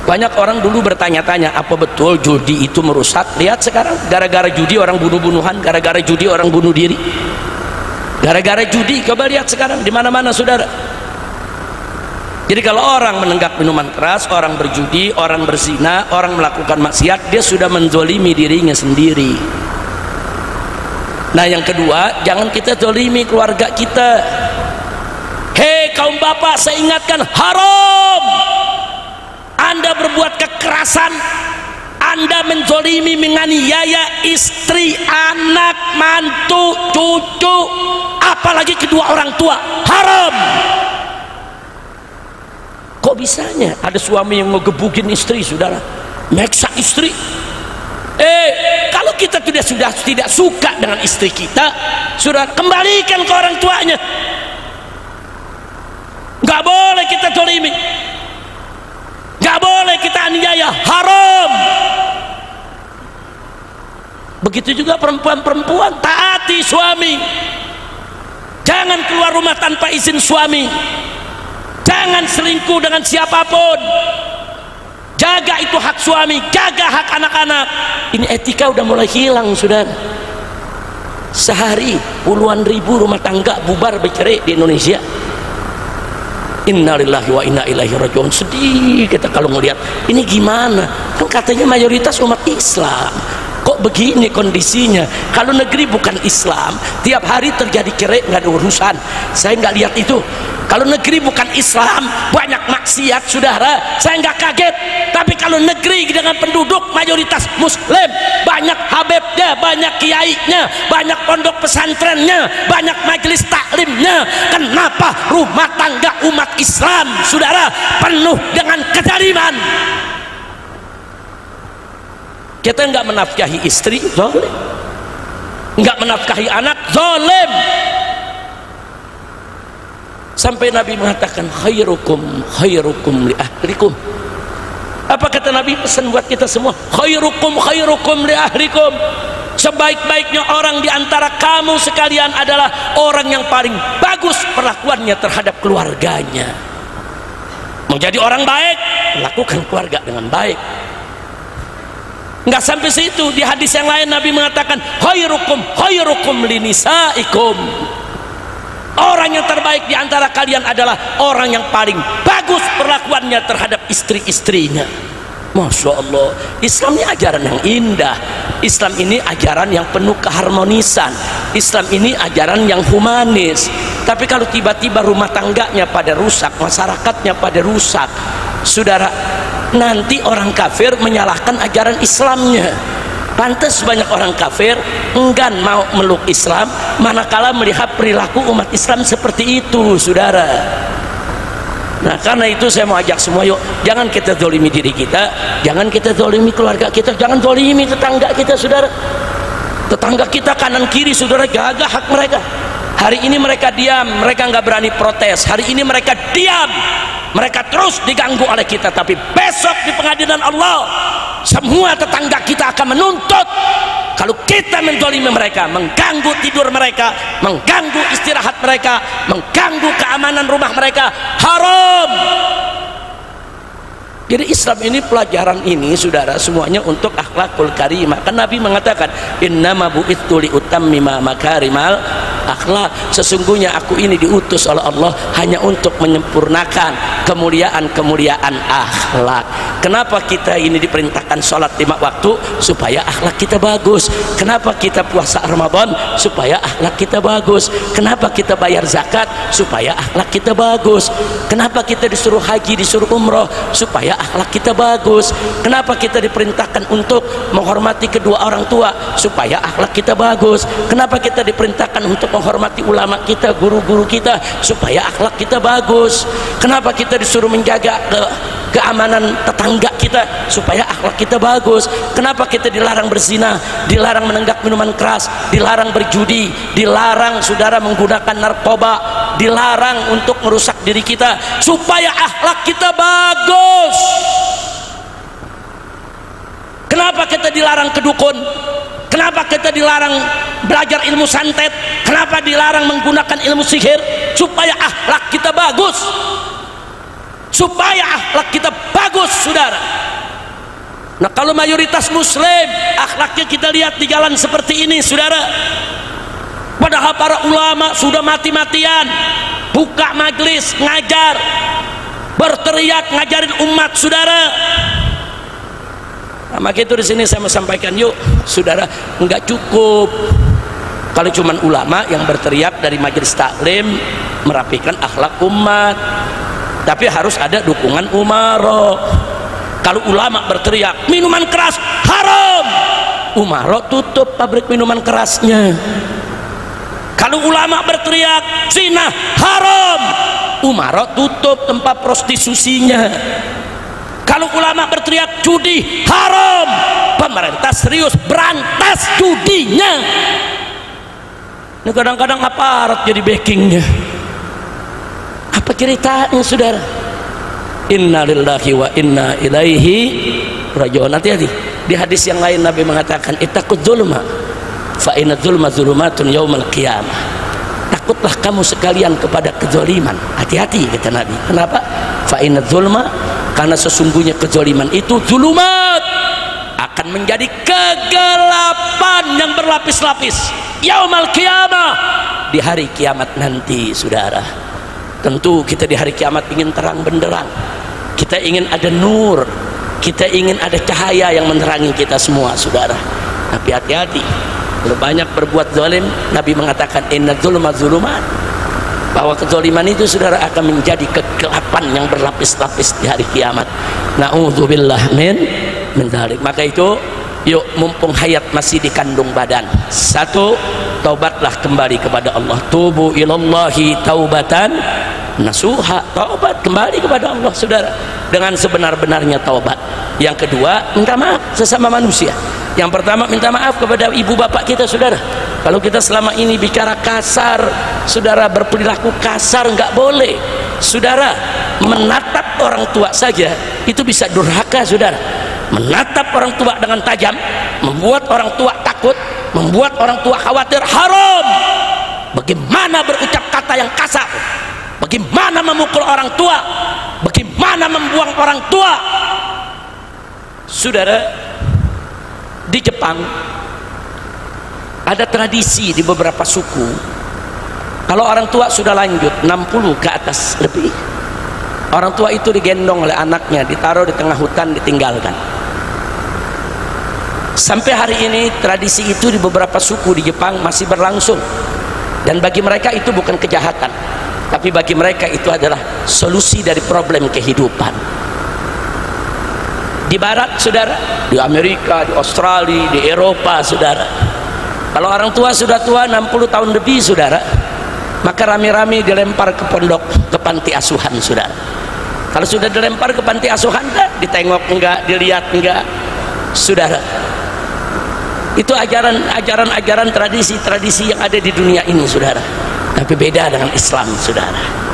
A: Banyak orang dulu bertanya-tanya, apa betul judi itu merusak? Lihat sekarang, gara-gara judi orang bunuh-bunuhan, gara-gara judi orang bunuh diri, gara-gara judi. Coba lihat sekarang di mana-mana saudara. Jadi kalau orang menenggak minuman keras, orang berjudi, orang berzina, orang melakukan maksiat, dia sudah menzalimi dirinya sendiri. Nah yang kedua, jangan kita zalimi keluarga kita. Hei kaum bapak, saya ingatkan, haram Anda berbuat kekerasan, Anda menzolimi, menganiaya istri, anak, mantu, cucu, apalagi kedua orang tua, haram. Kok bisanya ada suami yang ngegebukin istri, saudara, meksa istri? Kalau kita sudah tidak suka dengan istri kita, sudah kembalikan ke orang tuanya. Nggak boleh kita zalimi, nggak boleh kita aniaya, haram. Begitu juga perempuan-perempuan, taati suami, jangan keluar rumah tanpa izin suami, jangan selingkuh dengan siapapun, jaga itu hak suami, jaga hak anak-anak. Ini etika udah mulai hilang, saudara. Sehari puluhan ribu rumah tangga bubar bercerai di Indonesia. Innalillahi wa inna ilaihi rajiun. Sedih kita kalau ngelihat ini gimana, kan katanya mayoritas umat Islam, kok begini kondisinya. Kalau negeri bukan Islam, tiap hari terjadi cerai, nggak ada urusan, saya nggak lihat itu. Kalau negeri bukan Islam, banyak maksiat, saudara, saya nggak kaget. Tapi kalau negeri dengan penduduk mayoritas Muslim, banyak habibnya, banyak kiainya, banyak pondok pesantrennya, banyak majelis taklimnya, kenapa rumah tangga umat Islam, saudara, penuh dengan kezaliman? Kita nggak menafkahi istri, zalim. Nggak menafkahi anak, zalim. Sampai Nabi mengatakan khairukum khairukum li ahlikum. Apa kata Nabi pesan buat kita semua? Khairukum khairukum li ahlikum. Sebaik-baiknya orang di antara kamu sekalian adalah orang yang paling bagus perlakuannya terhadap keluarganya. Mau jadi orang baik, lakukan keluarga dengan baik. Enggak sampai situ, di hadis yang lain Nabi mengatakan khairukum khairukum li nisaikum. Orang yang terbaik di antara kalian adalah orang yang paling bagus perlakuannya terhadap istri-istrinya. Masya Allah, Islam ini ajaran yang indah. Islam ini ajaran yang penuh keharmonisan. Islam ini ajaran yang humanis. Tapi kalau tiba-tiba rumah tangganya pada rusak, masyarakatnya pada rusak, saudara, nanti orang kafir menyalahkan ajaran Islamnya. Pantas banyak orang kafir enggan mau meluk Islam manakala melihat perilaku umat Islam seperti itu, saudara. Nah, karena itu saya mau ajak semua, yuk, jangan kita zalimi diri kita, jangan kita zalimi keluarga kita, jangan zalimi tetangga kita, saudara. Tetangga kita kanan kiri, saudara, jaga hak mereka. Hari ini mereka diam, mereka nggak berani protes. Hari ini mereka diam, mereka terus diganggu oleh kita. Tapi besok di pengadilan Allah, semua tetangga kita akan menuntut. Kalau kita menzalimi mereka, mengganggu tidur mereka, mengganggu istirahat mereka, mengganggu keamanan rumah mereka, haram. Jadi Islam ini, pelajaran ini, saudara, semuanya untuk akhlakul karimah. Kan Nabi mengatakan innama bu'itsu li utammima makarimal akhlak. Sesungguhnya aku ini diutus oleh Allah hanya untuk menyempurnakan kemuliaan-kemuliaan akhlak. Kenapa kita ini diperintahkan sholat 5 waktu? Supaya akhlak kita bagus. Kenapa kita puasa Ramadan? Supaya akhlak kita bagus. Kenapa kita bayar zakat? Supaya akhlak kita bagus. Kenapa kita disuruh haji, disuruh umroh? Supaya akhlak kita bagus. Kenapa kita diperintahkan untuk menghormati kedua orang tua? Supaya akhlak kita bagus. Kenapa kita diperintahkan untuk menghormati ulama kita, guru-guru kita? Supaya akhlak kita bagus. Kenapa kita disuruh menjaga keamanan tetangga kita? Supaya akhlak kita bagus. Kenapa kita dilarang berzina, dilarang menenggak minuman keras, dilarang berjudi, dilarang, saudara, menggunakan narkoba, dilarang untuk merusak diri kita? Supaya akhlak kita bagus. Kenapa kita dilarang ke dukun? Kenapa kita dilarang belajar ilmu santet? Kenapa dilarang menggunakan ilmu sihir? Supaya akhlak kita bagus. Supaya akhlak kita bagus, saudara. Nah, kalau mayoritas muslim akhlaknya kita lihat di jalan seperti ini, saudara, padahal para ulama sudah mati-matian buka majelis, ngajar, berteriak, ngajarin umat, saudara. Nah, maka itu di sini saya mau sampaikan, yuk, saudara, nggak cukup kalau cuman ulama yang berteriak dari majelis taklim merapikan akhlak umat, tapi harus ada dukungan umaro. Kalau ulama berteriak minuman keras haram, Umaro tutup pabrik minuman kerasnya. Kalau ulama berteriak zina haram, Umaro tutup tempat prostitusinya. Kalau ulama berteriak judi haram, pemerintah serius berantas judinya. Ini kadang-kadang aparat jadi backingnya. Apa ceritanya, saudara? Inna lillahi wa inna ilaihi raji'un. Hati-hati. Di hadis yang lain Nabi mengatakan ittaqud dzulma fa inna dzulma dzulumatun yaumal qiyamah. Takutlah kamu sekalian kepada kezaliman. Hati-hati, kata Nabi. Kenapa? Fa inna dzulma, karena sesungguhnya kezaliman itu zulumat, akan menjadi kegelapan yang berlapis-lapis yaumal qiyamah, di hari kiamat nanti, saudara. Tentu kita di hari kiamat ingin terang benderang, kita ingin ada nur, kita ingin ada cahaya yang menerangi kita semua, saudara. Tapi hati-hati, kalau banyak berbuat zalim, Nabi mengatakan inna dzulma zulumat, bahwa kezaliman itu, saudara, akan menjadi kegelapan yang berlapis-lapis di hari kiamat. Na'udzubillah min dzalik. Maka itu, yuk, mumpung hayat masih dikandung badan, satu, taubatlah kembali kepada Allah. Tubu ilallahi taubatan nasuha, taubat kembali kepada Allah, saudara, dengan sebenar-benarnya taubat. Yang kedua, minta maaf sesama manusia. Yang pertama, minta maaf kepada ibu bapak kita, saudara. Kalau kita selama ini bicara kasar, saudara, berperilaku kasar, nggak boleh, saudara. Menatap orang tua saja itu bisa durhaka, saudara. Menatap orang tua dengan tajam, membuat orang tua takut, membuat orang tua khawatir, haram. Bagaimana berucap kata yang kasar, bagaimana memukul orang tua, bagaimana membuang orang tua, saudara. Di Jepang ada tradisi di beberapa suku, kalau orang tua sudah lanjut 60 ke atas lebih, orang tua itu digendong oleh anaknya, ditaruh di tengah hutan, ditinggalkan. Sampai hari ini tradisi itu di beberapa suku di Jepang masih berlangsung, dan bagi mereka itu bukan kejahatan, tapi bagi mereka itu adalah solusi dari problem kehidupan. Di barat, saudara, di Amerika, di Australia, di Eropa, saudara, kalau orang tua sudah tua 60 tahun lebih, saudara, maka rame-rame dilempar ke pondok, ke panti asuhan, saudara. Kalau sudah dilempar ke panti asuhan, ditengok enggak, dilihat enggak, saudara. Itu ajaran tradisi yang ada di dunia ini, saudara. Tapi beda dengan Islam, saudara.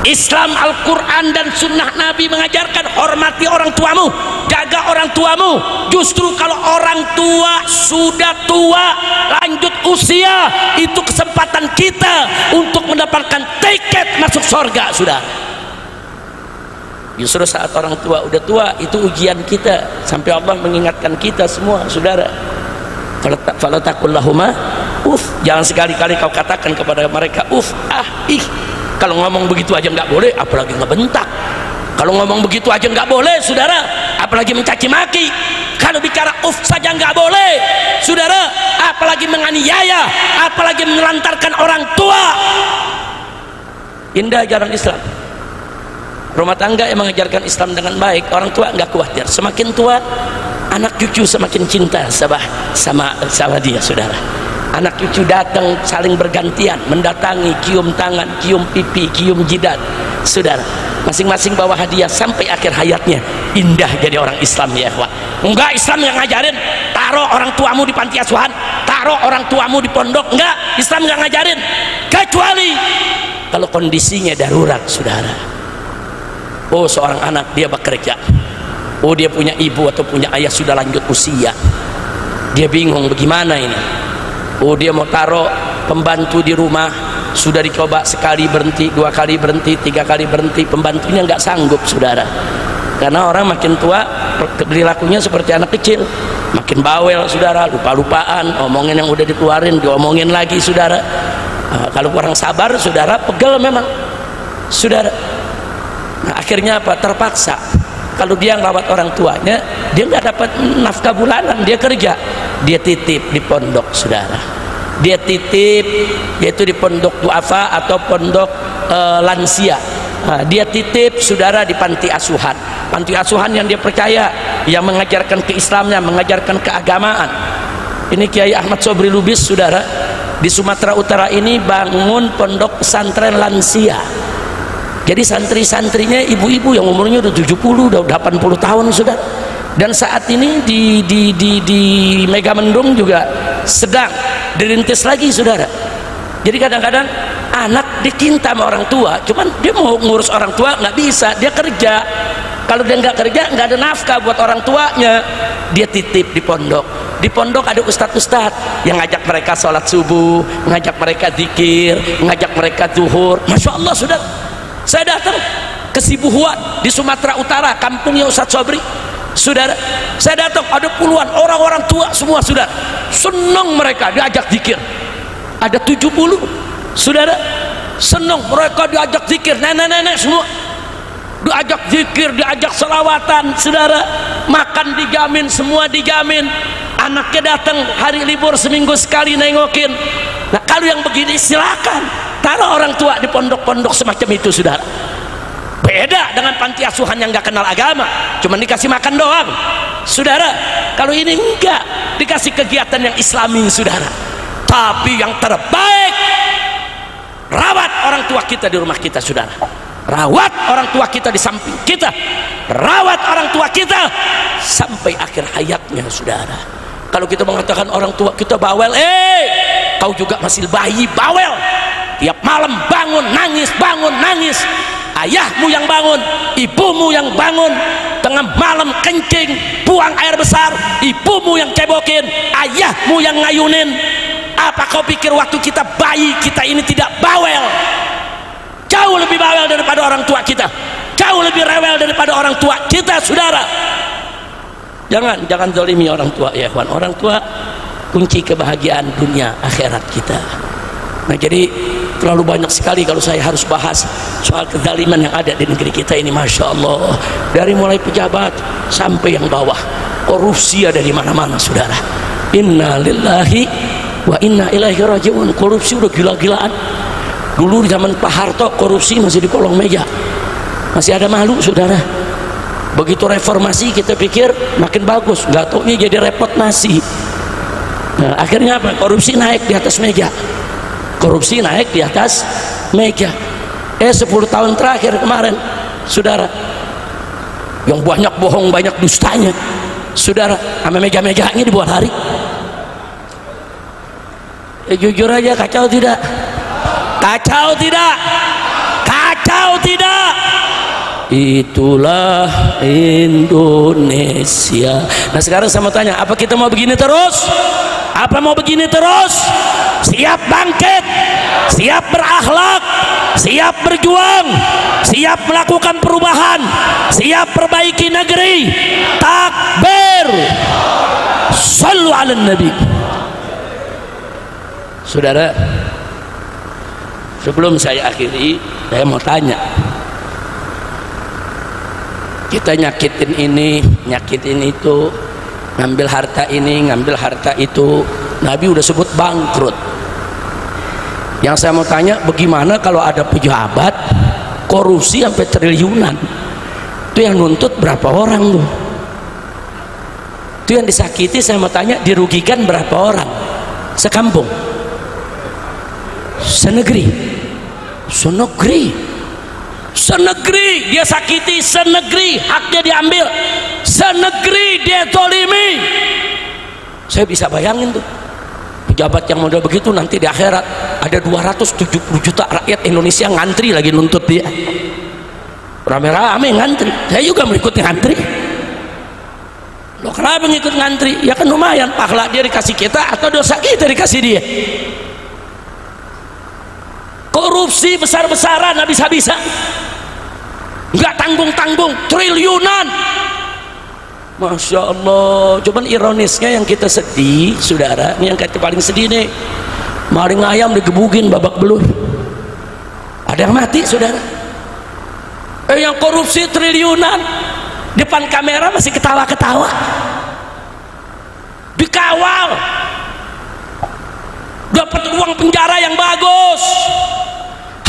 A: Islam, Al-Quran dan Sunnah Nabi mengajarkan hormati orang tuamu, jaga orang tuamu. Justru kalau orang tua sudah tua, lanjut usia, itu kesempatan kita untuk mendapatkan tiket masuk surga, sudah. Justru saat orang tua udah tua, itu ujian kita, sampai Allah mengingatkan kita semua, saudara. Fala taqul lahuma uff, jangan sekali-kali kau katakan kepada mereka uff, ih. Kalau ngomong begitu aja nggak boleh, apalagi ngebentak. Kalau ngomong begitu aja nggak boleh, saudara, apalagi mencaci maki. Kalau bicara uff saja nggak boleh, saudara, apalagi menganiaya, apalagi menelantarkan orang tua. Indah ajaran Islam. Rumah tangga yang mengajarkan Islam dengan baik, orang tua nggak khawatir. Semakin tua, anak cucu semakin cinta sama dia, saudara. Anak cucu datang saling bergantian, mendatangi, cium tangan, cium pipi, cium jidat, saudara. Masing-masing bawa hadiah sampai akhir hayatnya. Indah jadi orang Islam, ya ikhwan. Enggak, Islam yang ngajarin taruh orang tuamu di panti asuhan, taruh orang tuamu di pondok. Enggak, Islam nggak ngajarin, kecuali kalau kondisinya darurat, saudara. Oh, seorang anak dia bekerja, oh dia punya ibu atau punya ayah sudah lanjut usia, dia bingung bagaimana ini. Oh, dia mau taruh pembantu di rumah, sudah dicoba sekali berhenti, 2 kali berhenti, 3 kali berhenti, pembantunya nggak sanggup, saudara. Karena orang makin tua perilakunya seperti anak kecil, makin bawel, saudara, lupa-lupaan, omongin yang udah dikeluarin diomongin lagi, saudara. Kalau kurang sabar, saudara, pegel memang, saudara. Nah, akhirnya apa? Terpaksa. Kalau dia ngerawat orang tuanya, dia nggak dapat nafkah bulanan, dia kerja, dia titip di pondok, saudara. Dia titip, yaitu di pondok duafa atau pondok lansia. Dia titip, saudara, di panti asuhan. panti asuhan yang dia percaya, yang mengajarkan keislaman, mengajarkan keagamaan. Ini Kiai Ahmad Sobri Lubis, saudara, di Sumatera Utara ini bangun pondok pesantren lansia. Jadi santri-santrinya ibu-ibu yang umurnya udah 70, udah 80 tahun sudah. Dan saat ini di Megamendung juga sedang dirintis lagi, saudara. Jadi kadang-kadang anak dicinta sama orang tua, cuman dia mau ngurus orang tua nggak bisa, dia kerja. Kalau dia nggak kerja, nggak ada nafkah buat orang tuanya, dia titip di pondok. Di pondok ada ustadz-ustadz yang ngajak mereka sholat subuh, ngajak mereka zikir, ngajak mereka zuhur. Masya Allah, saudara. Saya datang ke Sibuhuan di Sumatera Utara, kampungnya Ustadz Sobri, saudara. Saya datang, ada puluhan orang-orang tua semua, saudara. Senang mereka diajak zikir. Ada 70, saudara. Senang mereka diajak zikir, nenek-nenek semua diajak zikir, diajak selawatan, saudara. Makan dijamin, semua dijamin. Anaknya datang hari libur seminggu sekali nengokin. Nah, kalau yang begini silakan taruh orang tua di pondok-pondok semacam itu, saudara. Beda dengan panti asuhan yang nggak kenal agama, cuma dikasih makan doang, saudara. Kalau ini enggak, dikasih kegiatan yang islami, saudara. Tapi yang terbaik, rawat orang tua kita di rumah kita, saudara. Rawat orang tua kita di samping kita, rawat orang tua kita sampai akhir hayatnya, saudara. Kalau kita mengatakan orang tua kita bawel, kau juga masih bayi bawel. Tiap malam bangun nangis, bangun nangis. Ayahmu yang bangun, ibumu yang bangun. Tengah malam kencing, buang air besar, ibumu yang cebokin, ayahmu yang ngayunin. Apa kau pikir waktu kita bayi kita ini tidak bawel? Jauh lebih bawel daripada orang tua kita, jauh lebih rewel daripada orang tua kita, saudara. Jangan zalimi orang tua, ya kawan. Orang tua kunci kebahagiaan dunia akhirat kita. Nah, jadi terlalu banyak sekali kalau saya harus bahas soal kezaliman yang ada di negeri kita ini, masya Allah. Dari mulai pejabat sampai yang bawah, korupsi ada di mana-mana, saudara. Inna lillahi wa inna ilaihi rajiun. Korupsi udah gila-gilaan. Dulu di zaman Pak Harto korupsi masih di kolong meja, masih ada malu, saudara. Begitu reformasi kita pikir makin bagus, nggak taunya jadi repot masih. Nah, akhirnya apa? Korupsi naik di atas meja, korupsi naik di atas meja. 10 tahun terakhir kemarin, saudara, yang banyak bohong, banyak dustanya, saudara, sama meja-mejanya di bawah hari. Jujur aja, kacau tidak? Kacau tidak? Kacau tidak? Itulah Indonesia. Nah, sekarang saya mau tanya, apa kita mau begini terus? Apa mau begini terus? Siap bangkit, siap berakhlak, siap berjuang, siap melakukan perubahan, siap perbaiki negeri. Takbir, sallu ala nabi. Saudara, sebelum saya akhiri, saya mau tanya. Kita nyakitin ini, nyakitin itu, ngambil harta ini, ngambil harta itu. Nabi udah sebut bangkrut. Yang saya mau tanya, bagaimana kalau ada pejabat korupsi sampai triliunan? Itu yang nuntut berapa orang tuh? Itu yang disakiti, saya mau tanya, dirugikan berapa orang? Sekampung? Senegeri? Senegeri? Senegeri dia sakiti, senegeri haknya diambil, senegeri dia zalimi. Saya bisa bayangin tuh pejabat yang model begitu nanti di akhirat ada 270 juta rakyat Indonesia ngantri lagi nuntut dia, rame-rame ngantri. Saya juga mengikuti ngantri. Loh, kenapa ngikut ngantri? Ya kan lumayan pahala dia dikasih kita atau dosa kita dikasih dia. Korupsi besar-besaran habis-habisan, nggak tanggung-tanggung, triliunan. Masya Allah. Cuman ironisnya yang kita sedih, saudara, ini yang kita paling sedih nih, maling ayam digebugin babak belur, ada yang mati, saudara. Yang korupsi triliunan depan kamera masih ketawa-ketawa, dikawal, dapat uang penjara yang bagus.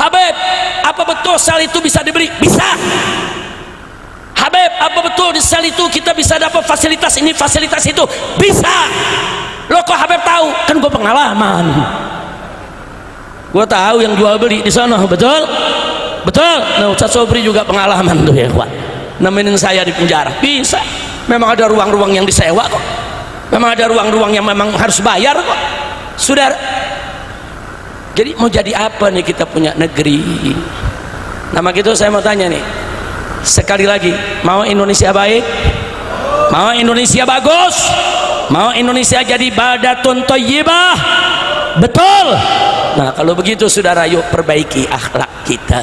A: Habib, apa betul sel itu bisa dibeli? Bisa. Habib, apa betul di sel itu kita bisa dapat fasilitas ini fasilitas itu? Bisa. Lo kok Habib tahu? Kan gue pengalaman, gue tahu yang jual beli di sana. Betul betul. Nah, Ustaz Sobri juga pengalaman tuh ya kawan, nemenin saya di penjara. Bisa. Memang ada ruang-ruang yang disewa kok, memang ada ruang-ruang yang memang harus bayar kok, saudara. Jadi mau jadi apa nih kita punya negeri? Nama gitu saya mau tanya nih, sekali lagi, mau Indonesia baik? Mau Indonesia bagus? Mau Indonesia jadi baldatun thayyibah? Betul. Nah kalau begitu saudara, yuk perbaiki akhlak kita.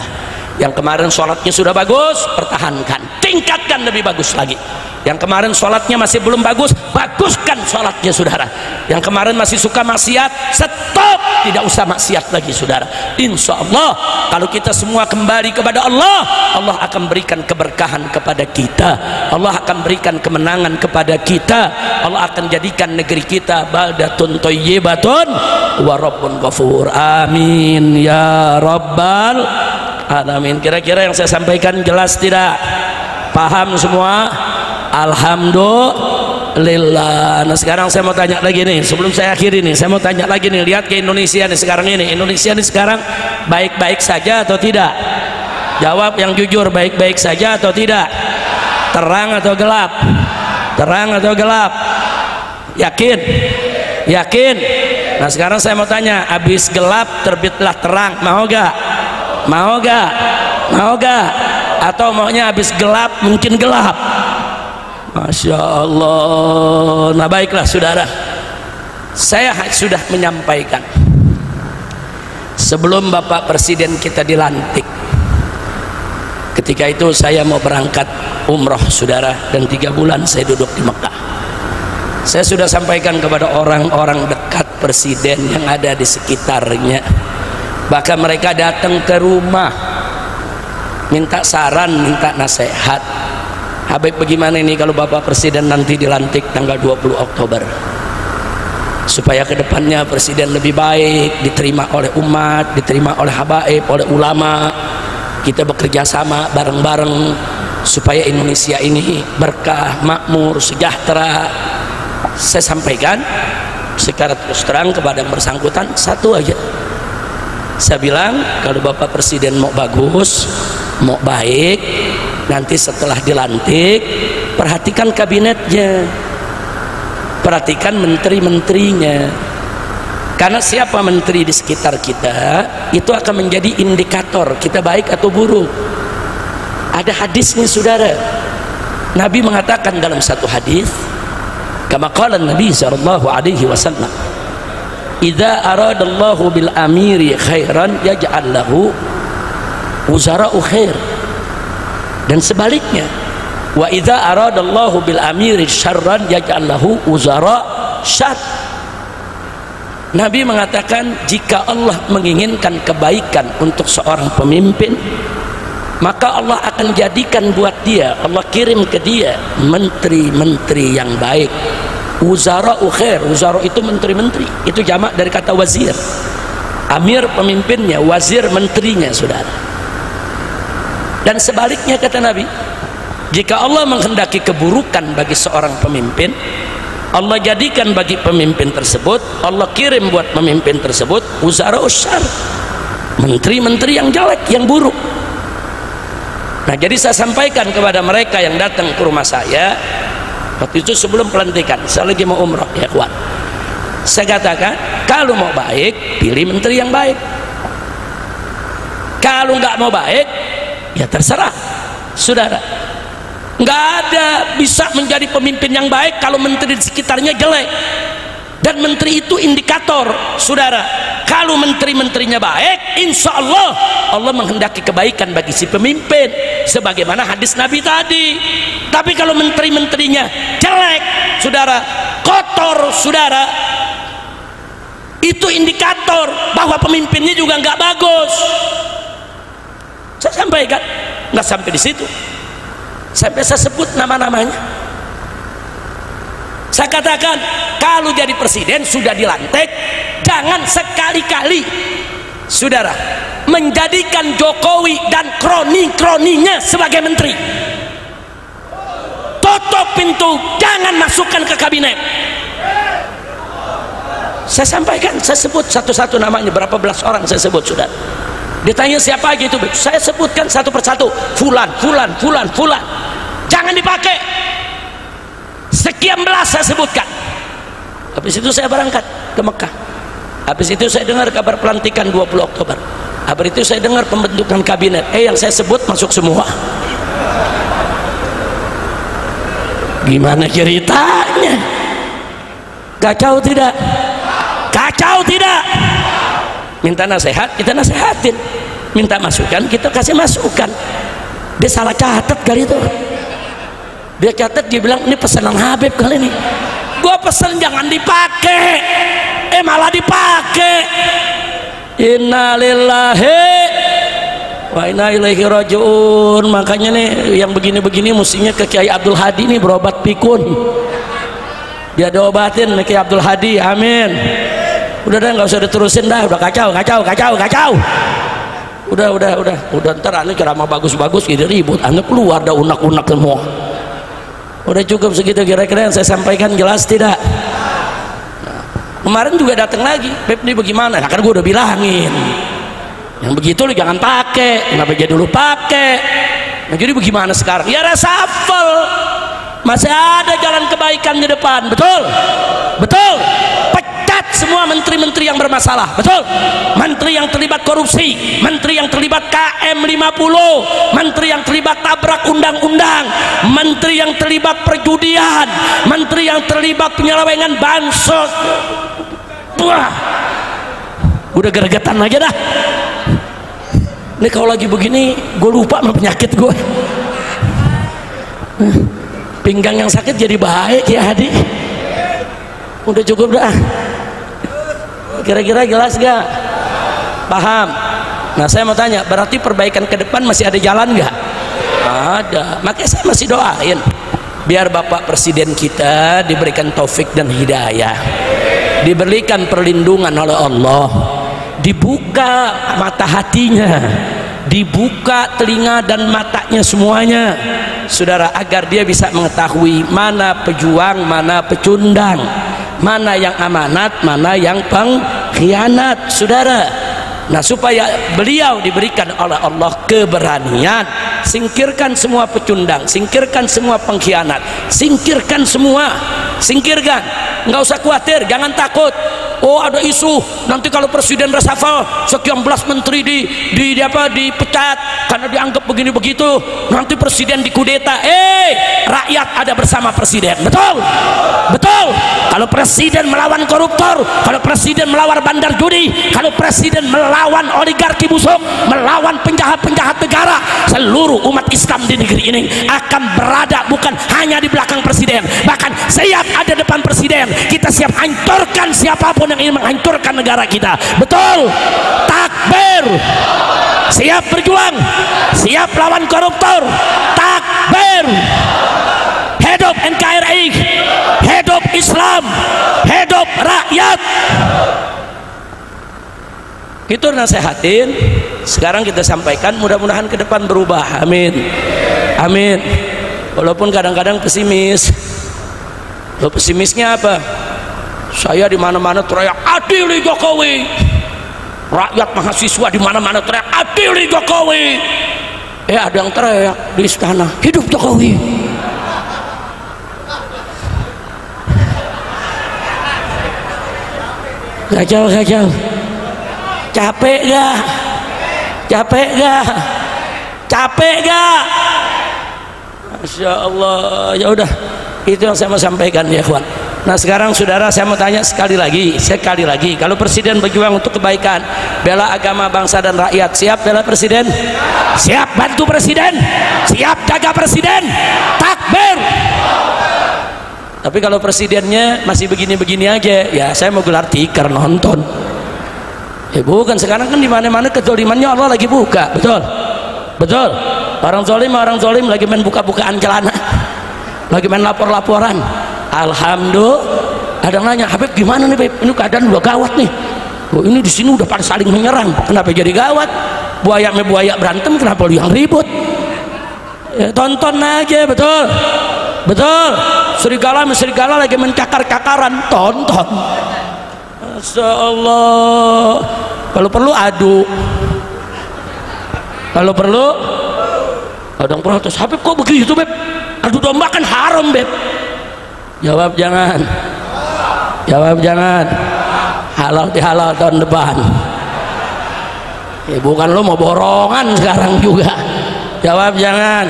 A: Yang kemarin sholatnya sudah bagus, pertahankan, tingkatkan lebih bagus lagi. Yang kemarin sholatnya masih belum bagus, baguskan sholatnya saudara. Yang kemarin masih suka maksiat, stop, tidak usah maksiat lagi saudara. Insya Allah kalau kita semua kembali kepada Allah, Allah akan berikan keberkahan kepada kita, Allah akan berikan kemenangan kepada kita, Allah akan jadikan negeri kita baldatun thayyibatun wa rabbun ghafur. Amin ya rabbal alamin. Kira-kira yang saya sampaikan jelas tidak? Paham semua? Alhamdulillah. Nah sekarang saya mau tanya lagi nih, sebelum saya akhiri nih, saya mau tanya lagi nih, lihat ke Indonesia nih sekarang ini. Indonesia nih sekarang baik-baik saja atau tidak? Jawab yang jujur, baik-baik saja atau tidak? Terang atau gelap? Terang atau gelap? Yakin? Yakin? Nah sekarang saya mau tanya, habis gelap terbitlah terang, mau gak? Mau gak? Mau gak? Atau maunya habis gelap mungkin gelap? Masya Allah. Nah baiklah saudara, saya sudah menyampaikan sebelum Bapak Presiden kita dilantik. Ketika itu saya mau berangkat umroh saudara, dan 3 bulan saya duduk di Mekah. Saya sudah sampaikan kepada orang-orang dekat Presiden yang ada di sekitarnya, bahkan mereka datang ke rumah minta saran, minta nasihat. Habib bagaimana ini kalau Bapak Presiden nanti dilantik tanggal 20 Oktober, supaya kedepannya Presiden lebih baik, diterima oleh umat, diterima oleh habaib, oleh ulama, kita bekerja sama bareng-bareng supaya Indonesia ini berkah, makmur, sejahtera. Saya sampaikan secara terus terang kepada yang bersangkutan satu aja, saya bilang kalau Bapak Presiden mau bagus, mau baik, nanti setelah dilantik perhatikan kabinetnya, perhatikan menteri-menterinya, karena siapa menteri di sekitar kita itu akan menjadi indikator kita baik atau buruk. Ada hadisnya saudara, Nabi mengatakan dalam satu hadis, kama qala Nabi sallallahu alaihi wasallam, idza aradallahu bil amiri khairan yaj'al lahu wuzara'u khair. Dan sebaliknya, wa idza aradallahu bil amiri syarran yaj'al lahu wuzara' syarr. Nabi mengatakan jika Allah menginginkan kebaikan untuk seorang pemimpin, maka Allah akan jadikan buat dia, Allah kirim ke dia menteri-menteri yang baik. Wuzara'u khair, wuzara' itu menteri-menteri, itu jamak dari kata wazir. Amir pemimpinnya, wazir menterinya saudara. Dan sebaliknya kata Nabi, jika Allah menghendaki keburukan bagi seorang pemimpin, Allah jadikan bagi pemimpin tersebut, Allah kirim buat pemimpin tersebut wuzara'u syarr, menteri-menteri yang jelek, yang buruk. Nah jadi saya sampaikan kepada mereka yang datang ke rumah saya waktu itu sebelum pelantikan, saya lagi mau umroh ya kawan, saya katakan kalau mau baik pilih menteri yang baik, kalau nggak mau baik ya terserah saudara. Nggak ada bisa menjadi pemimpin yang baik kalau menteri di sekitarnya jelek, dan menteri itu indikator saudara. Kalau menteri-menterinya baik, insya Allah Allah menghendaki kebaikan bagi si pemimpin, sebagaimana hadis Nabi tadi. Tapi kalau menteri-menterinya jelek saudara, kotor saudara, itu indikator bahwa pemimpinnya juga nggak bagus. Saya sampaikan, nggak sampai di situ, sampai saya sebut nama-namanya. Saya katakan kalau jadi presiden sudah dilantik, jangan sekali-kali saudara menjadikan Jokowi dan kroni-kroninya sebagai menteri. tutup pintu, jangan masukkan ke kabinet. Saya sampaikan, saya sebut satu-satu namanya, berapa belas orang saya sebut, sudah. Ditanya siapa aja itu, saya sebutkan satu persatu, fulan, fulan, fulan, fulan, jangan dipakai. Sekian belas saya sebutkan. Habis itu saya berangkat ke Mekah. Habis itu saya dengar kabar pelantikan 20 Oktober. Habis itu saya dengar pembentukan kabinet. Yang saya sebut masuk semua. Gimana ceritanya? Kacau tidak? Kacau tidak? Minta nasihat, kita nasihatin. Minta masukan, kita kasih masukan. Dia salah catat kali itu. Dia catat, dia bilang ini pesanan Habib kali ini. Gua pesan jangan dipakai, malah dipakai. Innalillahi wa inna ilaihi rajiun. Makanya nih yang begini-begini mestinya ke Kiai Abdul Hadi nih berobat pikun. Dia diobatin ke Kiai Abdul Hadi, amin. Udah dah, nggak usah diterusin dah, udah kacau. Udah ntar ane ceramah bagus-bagus gitu ribut, ane keluar dah unak-unak semua. Udah cukup segitu kira-kira yang saya sampaikan, jelas tidak? Nah, kemarin juga datang lagi, Beb ini bagaimana? Nah, kan gue udah bilangin yang begitu lu jangan pakai, kenapa jadi dulu pakai? Nah, jadi bagaimana sekarang? Ya reshuffle, masih ada jalan kebaikan di depan, betul? Betul? Pecat semua menteri-menteri yang bermasalah, betul? Menteri yang terlibat korupsi, menteri yang terlibat KM50, menteri yang terlibat tabrak undang-undang, menteri yang terlibat perjudian, menteri yang terlibat penyelewengan bansos. Wah, udah geregetan aja dah. Ini kalau lagi begini gue lupa sama penyakit gue. Pinggang yang sakit jadi baik ya Hadi. Udah cukup dah. Kira-kira jelas gak? Paham? Nah saya mau tanya, berarti perbaikan ke depan masih ada jalan gak? Ada. Makanya saya masih doain biar Bapak Presiden kita diberikan taufik dan hidayah, diberikan perlindungan oleh Allah, dibuka mata hatinya, dibuka telinga dan matanya semuanya, saudara, agar dia bisa mengetahui mana pejuang, mana pecundang, mana yang amanat, mana yang pengkhianat, saudara. Nah supaya beliau diberikan oleh Allah keberanian, singkirkan semua pecundang, singkirkan semua pengkhianat, singkirkan semua, singkirkan. Nggak usah khawatir, jangan takut. Oh ada isu nanti kalau presiden reshuffle sekian belas menteri dipecat karena dianggap begini begitu, nanti presiden dikudeta. Rakyat ada bersama presiden, betul? Betul. Kalau presiden melawan koruptor, kalau presiden melawan bandar judi, kalau presiden melawan oligarki busuk, melawan penjahat-penjahat negara, seluruh umat Islam di negeri ini akan berada bukan hanya di belakang presiden, bahkan siap ada depan presiden. Kita siap hancurkan siapapun yang ingin menghancurkan negara kita, betul? Takbir. Siap berjuang, siap lawan koruptor, takbir. Hidup NKRI, hidup Islam, hidup rakyat. Itu nasehatin, sekarang kita sampaikan, mudah-mudahan ke depan berubah, amin, amin. Walaupun kadang-kadang pesimis. Lo pesimisnya apa? Saya di mana-mana teriak adili Jokowi, rakyat mahasiswa di mana-mana teriak adili Jokowi. Ada yang teriak di istana hidup Jokowi. Kacau. Capek gak? Capek gak? Capek gak? Masya Allah. Ya udah, itu yang saya mau sampaikan ya kawan. Nah sekarang saudara, saya mau tanya sekali lagi, kalau presiden berjuang untuk kebaikan, bela agama, bangsa dan rakyat, siap bela presiden? Siap bantu presiden? Siap jaga presiden? Takbir. Tapi kalau presidennya masih begini-begini aja, ya saya mau gelar tikar nonton. Bukan, sekarang kan di mana-mana kezalimannya Allah lagi buka, betul? Betul. Orang zolim lagi main buka-bukaan celana, lagi main lapor-laporan. Alhamdulillah. Ada yang nanya, Habib gimana nih Habib? Ini keadaan udah gawat nih. Ini di sini udah pada saling menyerang. Kenapa jadi gawat? Buaya sama buaya berantem, kenapa lu yang ribut? Tonton aja, betul. betul. Serigala lagi mencakar-cakaran, tonton. Masya Allah. Kalau perlu adu, kalau perlu kadang protes, Habib kok begitu Beb, adu domba kan haram Beb. Jawab jangan, halal dihalal tahun depan. Bukan lo mau borongan sekarang juga. Jawab jangan.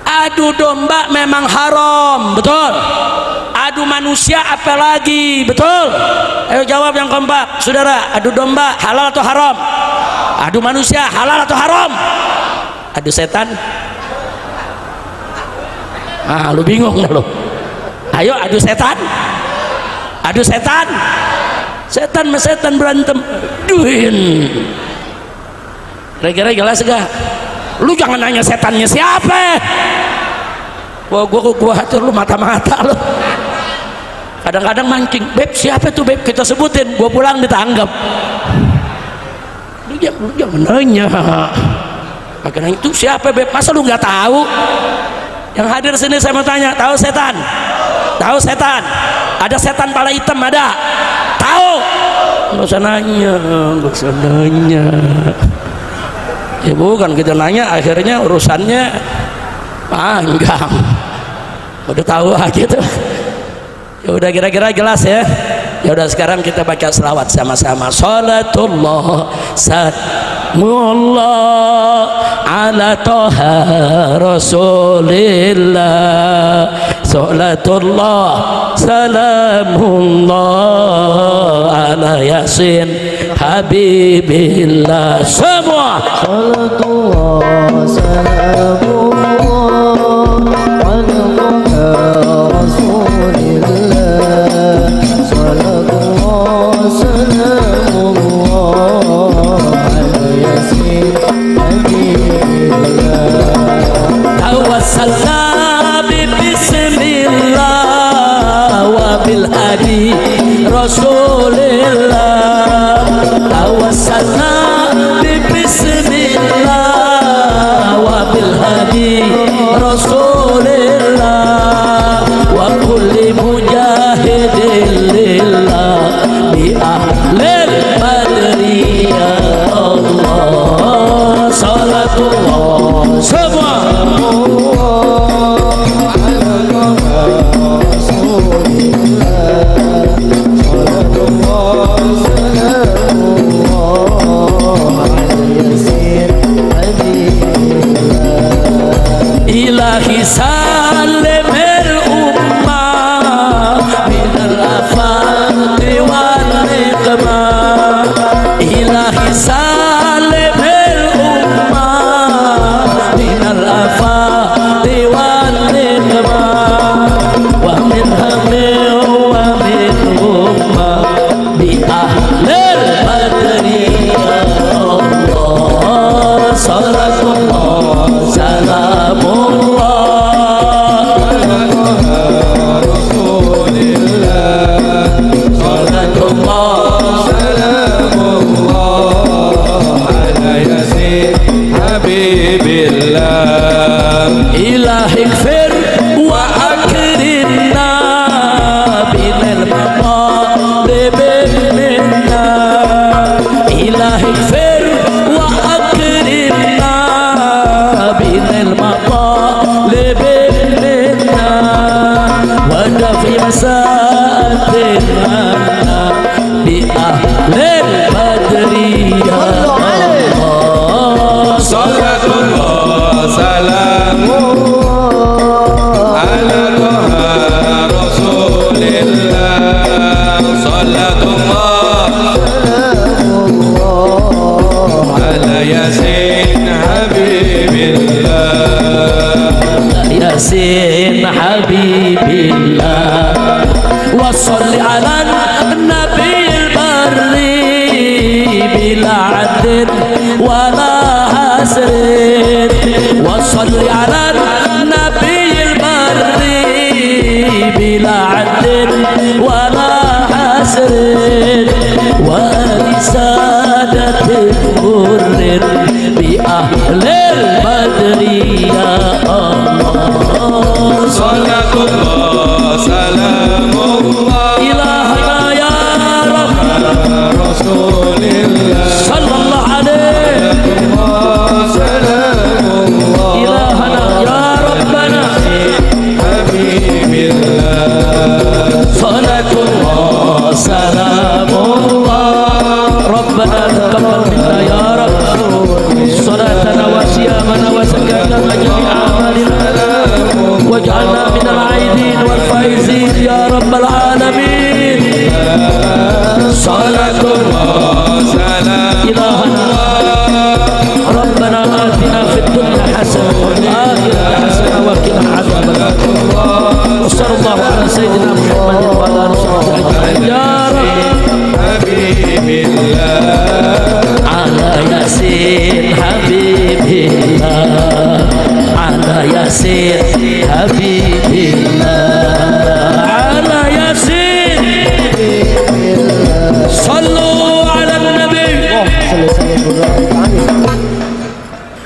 A: Adu domba memang haram, betul. Adu manusia apalagi, betul. Ayo jawab yang kompak, saudara. Adu domba halal atau haram? Adu manusia halal atau haram? Adu setan? Lu bingung dah lo. Ayo adu setan. Adu setan. Setan sama setan berantem. Duhin. Kira-kira jelas gak? Lu jangan nanya setannya siapa. Wah, gua hatur lu mata-mata lu. Kadang-kadang mancing, Beb siapa tuh Beb, kita sebutin, gua pulang ditanggap. Lu jangan nanya. Makanya itu siapa Beb, masa lu nggak tahu? Yang hadir sini saya mau tanya, tahu setan? Tahu setan? Ada setan pala hitam ada? Tahu? Nggak usah nanya. Ya bukan kita nanya, akhirnya urusannya panjang. Udah tahu gitu. Ya udah kira-kira jelas ya. Ya udah sekarang kita baca selawat sama-sama. Salatullah salamullah ala toha rasulillah. Salatullah salamullah ala yasin habibillah. Semua
B: salatullah salamullah ala toha rasulillah. Salatullah salamullah ala yasin habibillah.
A: tawassalna bismillah wa bil hadi rasulillah. Tawassalna bismillah wa bil hadi rasulillah wa kulli mujahidin lillah bi ahlil badri ya Allah. Salatullah semua ilahi salimil ummah minal afati wal niqmah. Ilahi salimil ummah minal afati wal niqmah. Wa min hamil wa min ummah bi ahlil badri ya Allah. Salatullah salamullah ilahi gfir wa akrimna binal maqalibin minna. Ilahi gfir wa akrimna binal maqalibin minna wa dafi masatina bi ahlil badri ya Allah.
C: Salatullah salamullah ala toha rasulillah. Salatullah salamullah ala yasin habibillah.
A: Yasin habibillah. Wa salli ala nabiyil barri bila adin wala hasrin. Wa salli ala nabiyil barri bila adin wala hasrin. Wa ali sadatil murrin bi ahlil badri ya Allah.
C: Salamullah
A: ilahana ya Rabb
C: Rasulillah
A: sallallahu alaihi
C: Salamullah
A: ilahana ya Rabbana
C: Habibillah
A: salatullah salamullah Rabbana taqabbal minna ya Rabb salatana wa siyamana wa zakatana wa jami'a a'malina waj'alna minal 'aidin wal faizin ya rabbal alamin salatullah
C: Salam
A: ilahana Rabbana atina fid dunya hasanah wa fil akhirati hasanah wa qina adzabannar wa sallallahu ala sayyidina Muhammadin wa ala alihi wa sahbihi ya Rabb
C: Habibillah
A: ala yasin habibillah ala yasin habibillah ala yasin sallu ala nabi.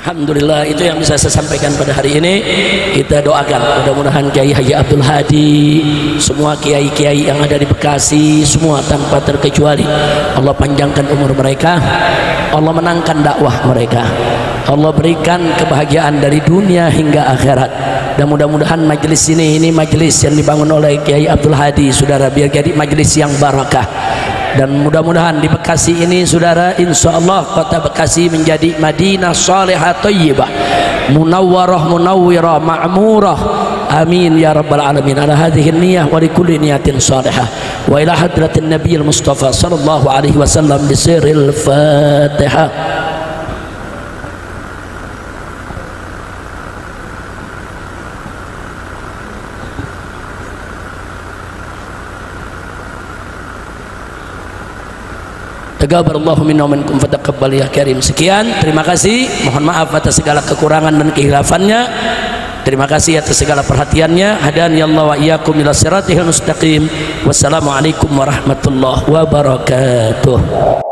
A: Alhamdulillah, itu yang bisa saya sampaikan pada hari ini. Kita doakan mudah-mudahan Kiai Haji Abdul Hadi, semua kiai-kiai yang ada di Bekasi, semua tanpa terkecuali Allah panjangkan umur mereka, Allah menangkan dakwah mereka, Allah berikan kebahagiaan dari dunia hingga akhirat. Dan mudah-mudahan majelis ini majelis yang dibangun oleh Kiai Abdul Hadi, saudara, biar jadi majelis yang barakah. Dan mudah-mudahan di Bekasi ini, saudara, insya Allah kota Bekasi menjadi Madinah salihah thayyibah munawwarah munawwirah ma'murah, amin ya rabbal alamin. Ala hadhihi niyyah wa likulli niyatin salihah wa ila hadratin nabiyil mustafa sallallahu alaihi wasallam bi sirril fatihah. Taqabbalallahu minna wa minkum fataqabbal ya karim. Sekian, terima kasih. Mohon maaf atas segala kekurangan dan kehilafannya. Terima kasih atas segala perhatiannya. Hadani Allah wa iyyakum ila siratal mustaqim. Wassalamualaikum warahmatullahi wabarakatuh.